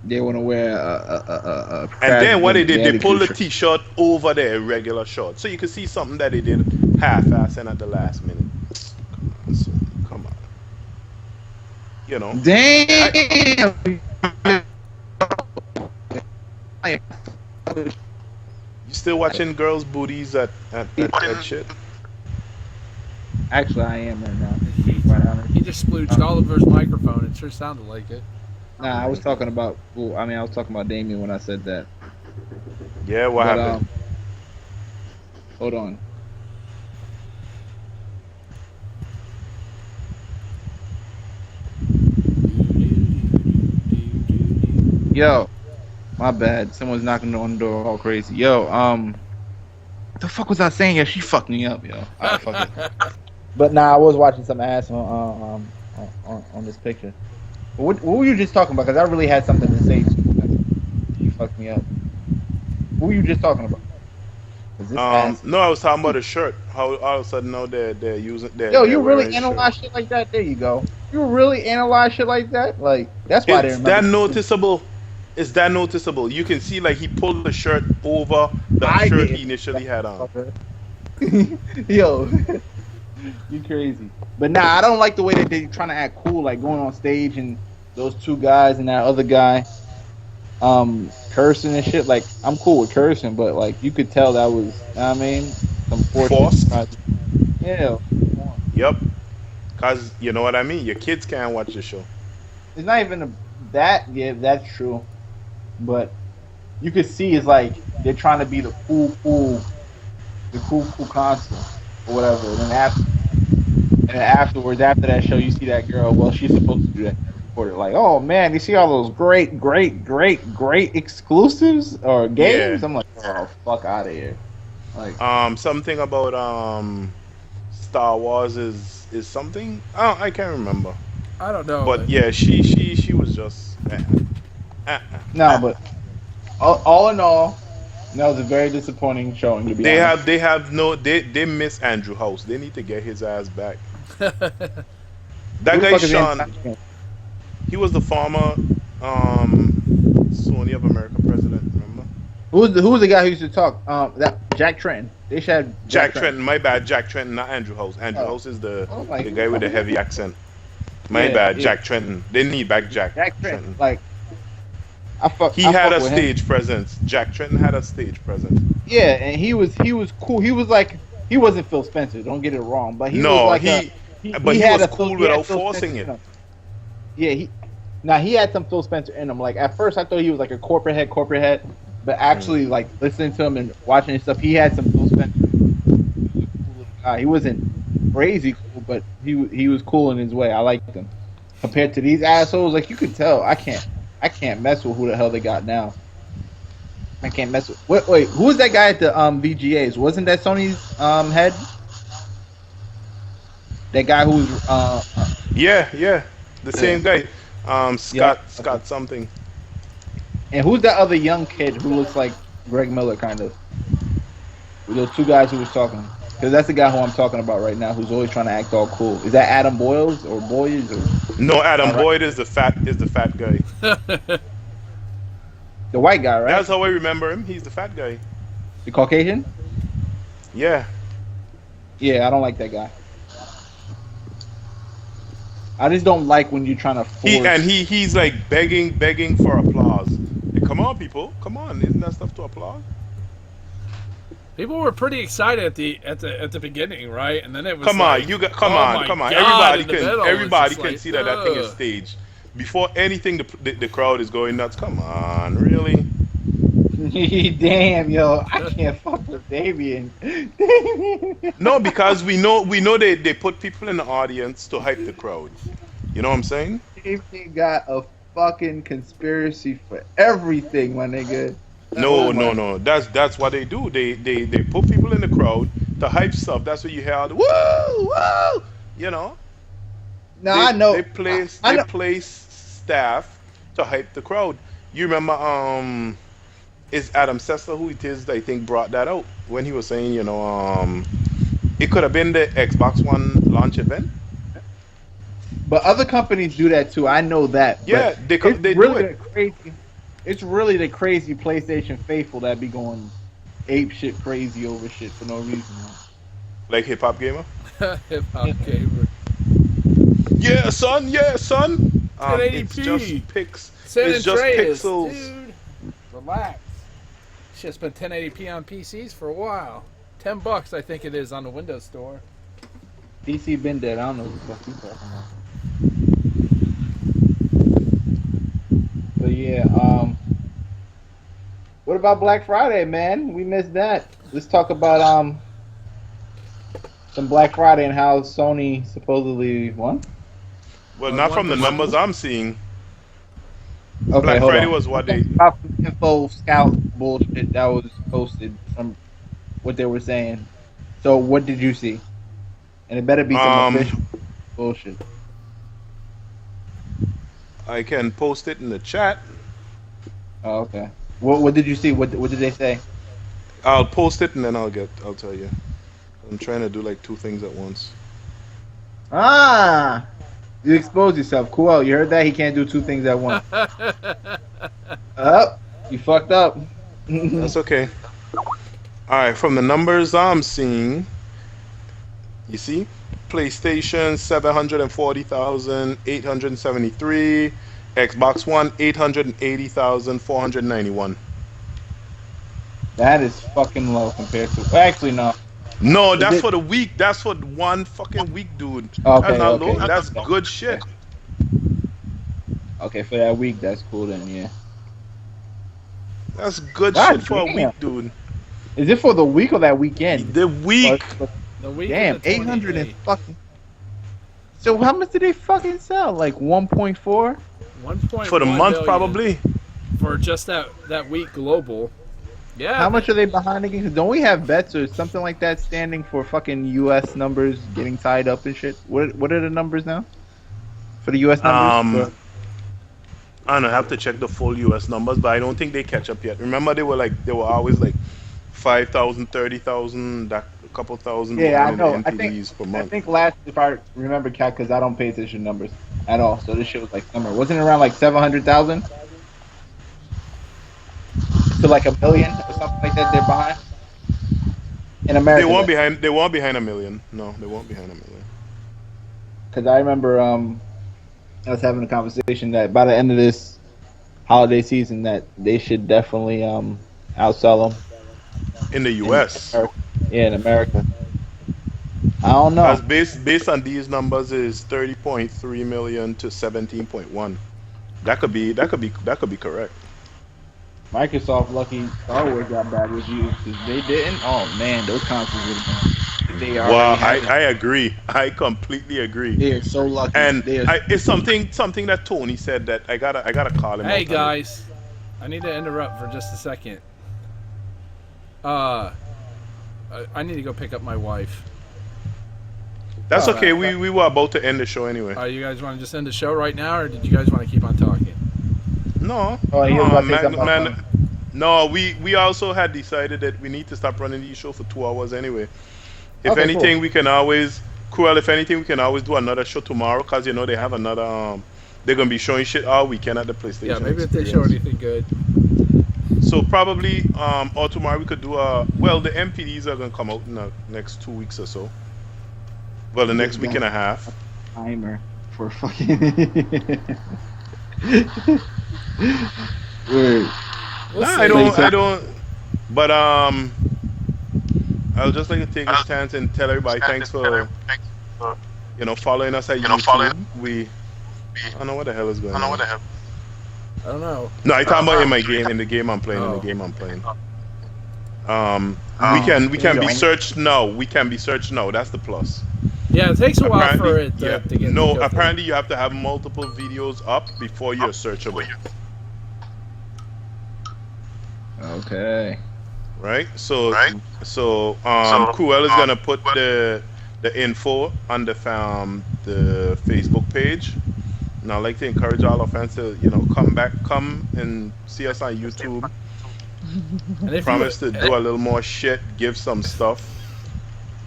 They want to wear a And then what they did, they Bandicoot pulled the shirt. T-shirt over their regular short, so you can see something that they did half-ass and at the last minute. Come on. You know. Damn. You still watching girls' booties at shit? Actually, I am right now. To be quite honest. He just splooged all over his microphone. It sure sounded like it. Nah, I was talking about. Well, I mean, I was talking about Damien when I said that. Yeah, what But happened? hold on. Yo, my bad. Someone's knocking on the door all crazy. Yo, what the fuck was I saying? Yeah, she fucked me up, yo. Alright, fuck it. But nah, I was watching some ass on this picture. What were you just talking about? Because I really had something to say to you. You fucked me up. Who were you just talking about? 'Cause this ass. No, I was talking about a shirt. How all of a sudden now they're using Yo, they're you wearing really analyze shit like that? There you go. You really analyze shit like that? Like that's why I It's didn't that remember. noticeable. It's that noticeable. You can see like he pulled the shirt over the I shirt did. he initially had on. Yo, you crazy. But nah, I don't like the way that they trying to act cool, like going on stage and those two guys and that other guy, cursing and shit. Like I'm cool with cursing, but like you could tell that was, I mean, some Forced? forced. Yeah, Yep. Cause you know what I mean. Your kids can't watch the show. it's not even that. Yeah, that's true. But you could see it's like they're trying to be the cool constant or whatever. And then afterwards, after that show, you see that girl. Well, she's supposed to do that. Reporter, like, oh man, you see all those great exclusives or games? Yeah. I'm like, oh fuck out of here. Like, Something about Star Wars is something. Oh, I can't remember. I don't know. But yeah, she was just. no, but all in all, that was a very disappointing showing. To be honest, They have no they miss Andrew House. They need to get his ass back. That Who the guy fuck is Sean, Anthony? he was the former Sony of America president. Remember? Who was the guy who used to talk? That Jack Trenton. They should have Jack Trenton. My bad, Jack Trenton, not Andrew House. Andrew Oh. House is the Oh, like, the guy with the heavy accent. My Yeah, bad, yeah. Jack Trenton. They need back Jack Jack Trenton. Trenton. Like, He I had fuck a with him. stage presence. Jack Trenton had a stage presence. Yeah, and he was cool. He was like he wasn't Phil Spencer. Don't get it wrong, but he was No, like he had was a cool he had without Phil forcing Spencer it. in him. Yeah, he had some Phil Spencer in him. Like at first, I thought he was like a corporate head, but actually, like listening to him and watching his stuff, he had some Phil Spencer. He was a cool little guy. He wasn't crazy cool, but he was cool in his way. I liked him. Compared to these assholes, like you could tell, I can't mess with who the hell they got now. I can't mess with. Wait, who was that guy at the VGAs? Wasn't that Sony's head? That guy who was Yeah, the same guy. Scott Yeah. Scott something. and who's that other young kid who looks like Greg Miller kind of? Those two guys who was talking. Because that's the guy who I'm talking about right now, who's always trying to act all cool. Is that Adam Boyles or Boyes or No, am I Adam right? Boyd is the fat guy. The white guy, right? That's how I remember him. He's the fat guy. The Caucasian? Yeah. Yeah, I don't like that guy. I just don't like when you're trying to force. He's like begging for applause. Like, come on, people, come on! Isn't that stuff to applaud? People were pretty excited at the beginning, right? And then it was Come like, on, oh my come on! God, in the middle, it's Everybody just can like, see that thing is ugh. staged. Before anything, the crowd is going nuts. Come on, really? Damn, yo, I can't fuck with Damien. No, because we know they put people in the audience to hype the crowd. You know what I'm saying? Damien got a fucking conspiracy for everything, my nigga. No, Oh no, my. no. That's what they do. They put people in the crowd to hype stuff. That's what you hear. Woo, woo. You know. No, I know. I They know. place staff to hype the crowd. You remember is Adam Sessler who it is that I think brought that out when he was saying, it could have been the Xbox One launch event. But other companies do that too. I know that. Yeah, But it's they do really it. the crazy. It's really the crazy PlayStation faithful that be going ape shit crazy over shit for no reason. Like Hip Hop Gamer. Hip hop gamer. Yeah, son. Yeah, son. It's 1080p. just pics. San It's just Andreas, pixels. dude. Relax. Shit's been 1080p on PCs for a while. $10, I think it is, on the Windows Store. DC been dead. I don't know what the fuck you talking about. But yeah, what about Black Friday, man? We missed that. Let's talk about some Black Friday and how Sony supposedly won. Well, not from the numbers I'm seeing. Okay, Black hold Friday on. was what they. About some info scout bullshit that was posted from what they were saying. So what did you see? And it better be some official bullshit. I can post it in the chat. Oh, okay. What did you see? What did they say? I'll post it and then I'll tell you. I'm trying to do like two things at once. Ah, you exposed yourself. Cool. You heard that? He can't do two things at once. Up. You fucked up. That's okay. All right, from the numbers I'm seeing, you see, PlayStation 740,873, Xbox One 880,491. That is fucking low compared to. Actually, no. No, that's for the week. That's for one fucking week, dude. Okay, That's not okay. low. That's good shit. Okay, for that week, that's cool then. Yeah. That's good God shit for a damn. week, dude. Is it for the week or that weekend? The week. The week Damn, of the 800 and 28th. fucking. So how much did they fucking sell? Like 1.4? 1.1 For the month, million probably. for just that week global. Yeah. How much are they behind again? 'Cause don't we have bets or something like that standing for fucking U.S. numbers getting tied up and shit? What are the numbers now? For the U.S. numbers? I don't know. I have to check the full U.S. numbers, but I don't think they catch up yet. Remember, they were always like 5,000, 30,000, that a couple thousand Yeah, I behind know. the NPDs per I month. think last, if I remember, Cat, because I don't pay attention to numbers at all. So this shit was like summer. Wasn't it around like 700,000 to like 1 million or something like that? They're behind in America. They weren't behind. They weren't behind 1 million. No, they weren't behind 1 million. Because I remember I was having a conversation that by the end of this holiday season that they should definitely outsell them In the U.S. in America. I don't know. As based on these numbers is 30.3 million to 17.1. That could be correct. Microsoft lucky Star Wars got bad reviews because they didn't. Oh man, those consoles would have been. They already Well, had I agree. I completely agree. They are so lucky. And They are, it's something that Tony said that I gotta call him. Hey out on it. guys, I need to interrupt for just a second. I need to go pick up my wife. That's okay. We were about to end the show anyway. You guys want to just end the show right now, or did you guys want to keep on talking? No. Oh, he was about to say something about man. No, we also had decided that we need to stop running these show for 2 hours anyway. If Okay, anything, cool. we can always, Cruel. If anything, we can always do another show tomorrow because they have another. They're gonna be showing shit all weekend at the Yeah, PlayStation maybe if they show Experience. anything good. So probably or tomorrow we could do a. Well, the MPDs are gonna come out in the next 2 weeks or so. Well, the You next just week got and a half. a timer for fucking. Word. We'll Nah, see. I don't. But I would just like to take this chance and tell everybody thanks for following us at YouTube. I don't know what the hell is going on. I don't know. No, I talking about in my game, in the game I'm playing, Oh. we can be searched now. We can be searched now. That's the plus. Yeah, it takes a while for Apparently, it yeah. to get. No, to go through. apparently you have to have multiple videos up before you're searchable. Okay. Right? So Cruel is gonna put the info on the Facebook page. And I'd like to encourage all our fans to, come and see us on YouTube. And if Promise to do a little more shit, give some stuff.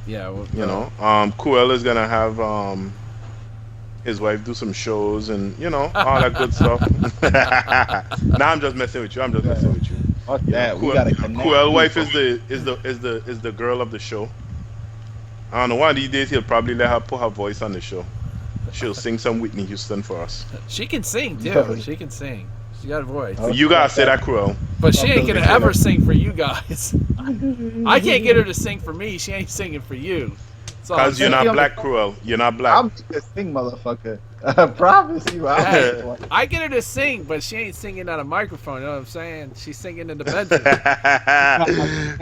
Yeah, well, Cruel is gonna have his wife do some shows and all that good stuff. Nah, I'm just messing with you. Fuck that. We gotta connect. Cruel wife is the girl of the show. I don't know. One of these days he'll probably let her put her voice on the show. She'll sing some Whitney Houston for us. She can sing too. She can sing. She got a voice. You gotta say that, Cruel. But she ain't gonna ever sing for you guys. I can't get her to sing for me. She ain't singing for you. Because you're not black, Cruel. You're not black. I'm just a sing, motherfucker. Promise you. I get her to sing, but she ain't singing on a microphone. You know what I'm saying? She's singing in the bedroom.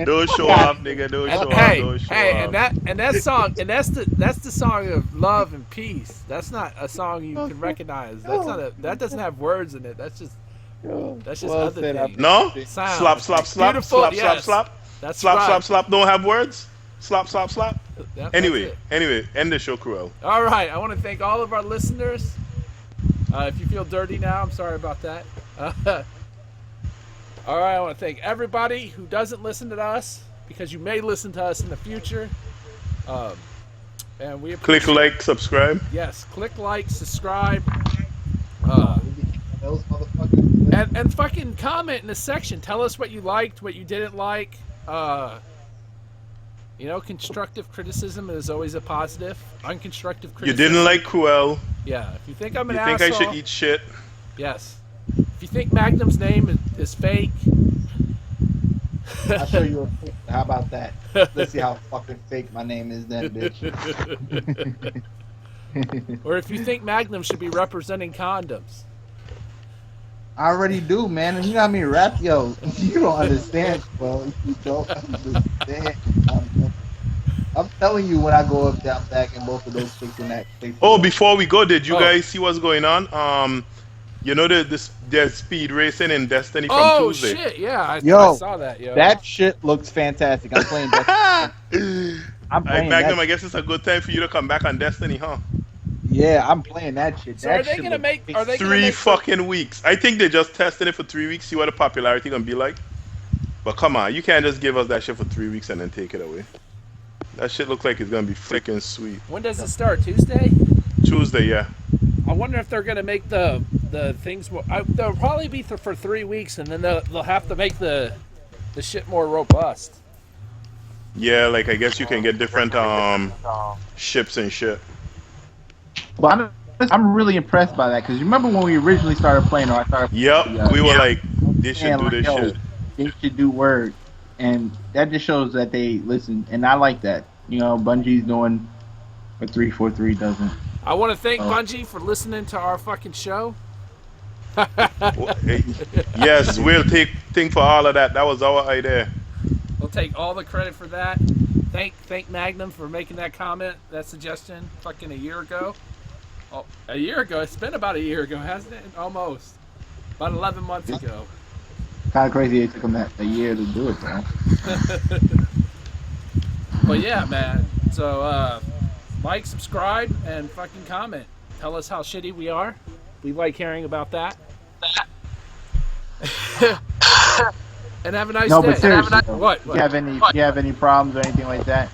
Don't show off, nigga. Don't show off. And that song, and that's the song of love and peace. That's not a song you can recognize. That doesn't have words in it. That's just other things. No? Sound. Slap. Beautiful, Slap. That's Slap. right. Slap. Don't have words? Slap. That's Anyway, it. end the show, Cruel. All right, I want to thank all of our listeners. If you feel dirty now, I'm sorry about that. All right, I want to thank everybody who doesn't listen to us, because you may listen to us in the future. And we Click like, subscribe. Yes, click like, subscribe, Those motherfuckers. and fucking comment in the section. Tell us what you liked, what you didn't like. Constructive criticism is always a positive. Unconstructive You criticism. didn't like Cruel. Yeah, if you think I'm an You think asshole. I should eat shit? Yes. If you think Magnum's name is fake. I'll show you a pic. How about that? Let's see how fucking fake my name is then, bitch. Or if you think Magnum should be representing condoms. I already do, man. And you know how many rap, yo, you don't understand, bro. You don't understand. I'm telling you, when I go up, down, back, and both of those chicks in that. Oh, before we go, did you guys see what's going on? There's speed racing in Destiny from Tuesday. Oh shit! Yeah, I saw that. Yo, that shit looks fantastic. I'm playing Destiny. Magnum, I guess it's a good time for you to come back on Destiny, huh? Yeah, I'm playing that shit. So that are they shit gonna looks make? big. Are they gonna 3 make fucking weeks. I think they just tested it for 3 weeks, see what the popularity gonna be like. But come on, you can't just give us that shit for 3 weeks and then take it away. That shit looks like it's gonna be freaking sweet. When does it start? Tuesday? Tuesday, yeah. I wonder if they're gonna make the things more. They'll probably be for 3 weeks, and then they'll have to make the shit more robust. Yeah, like I guess you can get different ships and shit. But I'm really impressed by that because you remember when we originally started playing, or I started. Yep, we were like, they should Man, do like, this yo, shit. They should do word, and that just shows that they listen, and I like that. Bungie's doing what 343 doesn't. I want to thank Bungie for listening to our fucking show. Yes, we'll think for all of that. That was our idea. We'll take all the credit for that. Thank Magnum for making that comment, that suggestion, fucking a year ago. Oh, a year ago? It's been about a year ago, hasn't it? Almost. About 11 months ago. Kind of crazy it took them a year to do it, man. But yeah, man. So, like, subscribe, and fucking comment. Tell us how shitty we are. We like hearing about that. And have a nice day. No, but seriously, What? Do you have any problems or anything like that?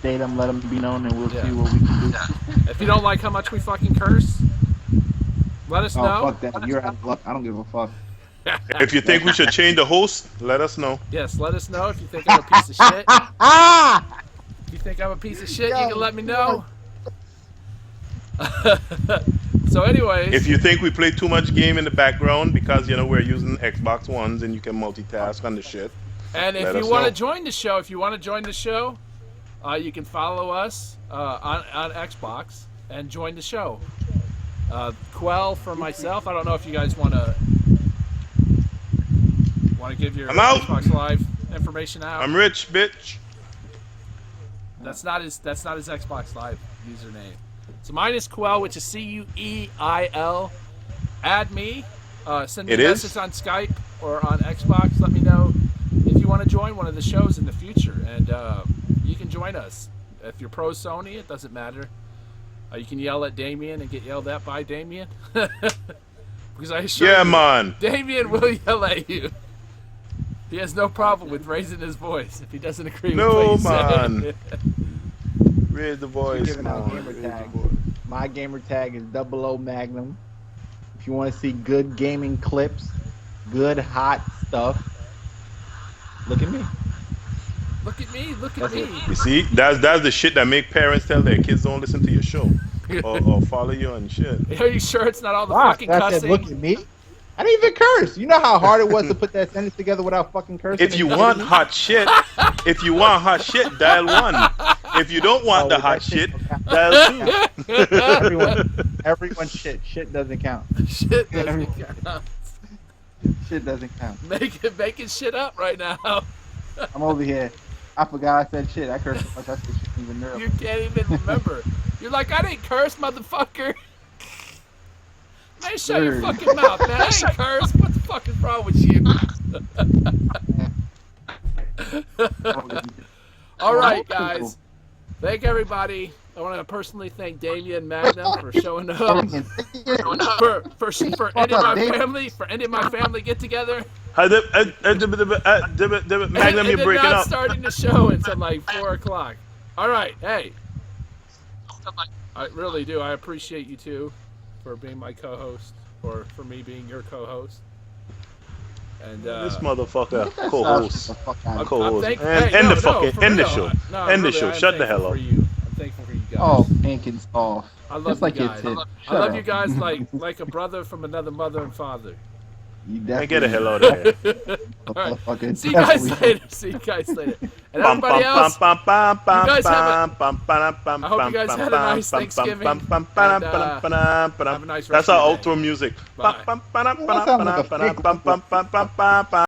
update them, let them be known, and we'll Yeah. see what we can do. If you don't like how much we fucking curse, let us Oh, know. fuck that. You're out of luck. I don't give a fuck. If you think we should change the host, let us know. Yes, let us know if you think I'm a piece of shit. If you think I'm a piece of shit, you can let me know. So anyways, If you think we play too much game in the background because we're using Xbox Ones and you can multitask on the shit. and if let you us want to know. join the show, you can follow us on Xbox and join the show. Quell for myself. I don't know if you guys want to give your I'm out. Xbox Live information out. I'm rich, bitch. That's not his Xbox Live username. So mine is Quell, which is Cueil. Add me. Send me It a is? message on Skype or on Xbox. Let me know if you want to join one of the shows in the future, and you can join us. If you're pro Sony, it doesn't matter. You can yell at Damien and get yelled at by Damien. Because I assure Yeah, you, man. Damien will yell at you. He has no problem with raising his voice if he doesn't agree No, with what you man. say. Raise the We're voice, giving out man. gamer Raise the tag. voice. My gamer tag is 00 Magnum. If you want to see good gaming clips, good hot stuff, look at me. Look at me, look at That's me. it. You see, that's the shit that make parents tell their kids don't listen to your show or follow you and shit. Are you sure it's not all the Wow, fucking I said, look cussing? at me. I didn't even curse. You know how hard it was to put that sentence together without fucking cursing? If you want hot shit, dial 1. If you don't want the hot shit, dial 2. everyone shit doesn't count. Shit doesn't count. Shit doesn't count. Making shit up right now. I'm over here. I forgot I said shit. I cursed so much I said shit even there. You can't even remember. You're like, I didn't curse, motherfucker. Man, shut your Word. fucking mouth, man. I ain't curse. What the fuck is wrong with you? All right, guys. Thank everybody. I want to personally thank Damien Magnum for showing up. For ending my family get together. Magnum, you're and breaking not up. starting the show until like 4 o'clock. All right, hey. I really do. I appreciate you too for being my co-host, or for me being your co-host. And This motherfucker, Get that co-host. the fuck out of here. Co-host. Thank- And hey, end no, the no, fucking for end the real. show. No, End the really, show. I'm Shut the thankful hell for up. you. I'm thankful for you guys. Oh, Hankins off. I love Just you like your guys. tits. I Shut love up. you guys like a brother from another mother and father. You Man, definitely get the hell out of here. All right. Motherfucker, See you guys definitely. later. See you guys later. And everybody else, I guys have I hope you guys had a nice Thanksgiving, and, have a nice rest That's of our your day. outro music. Bye. That sounds like a fake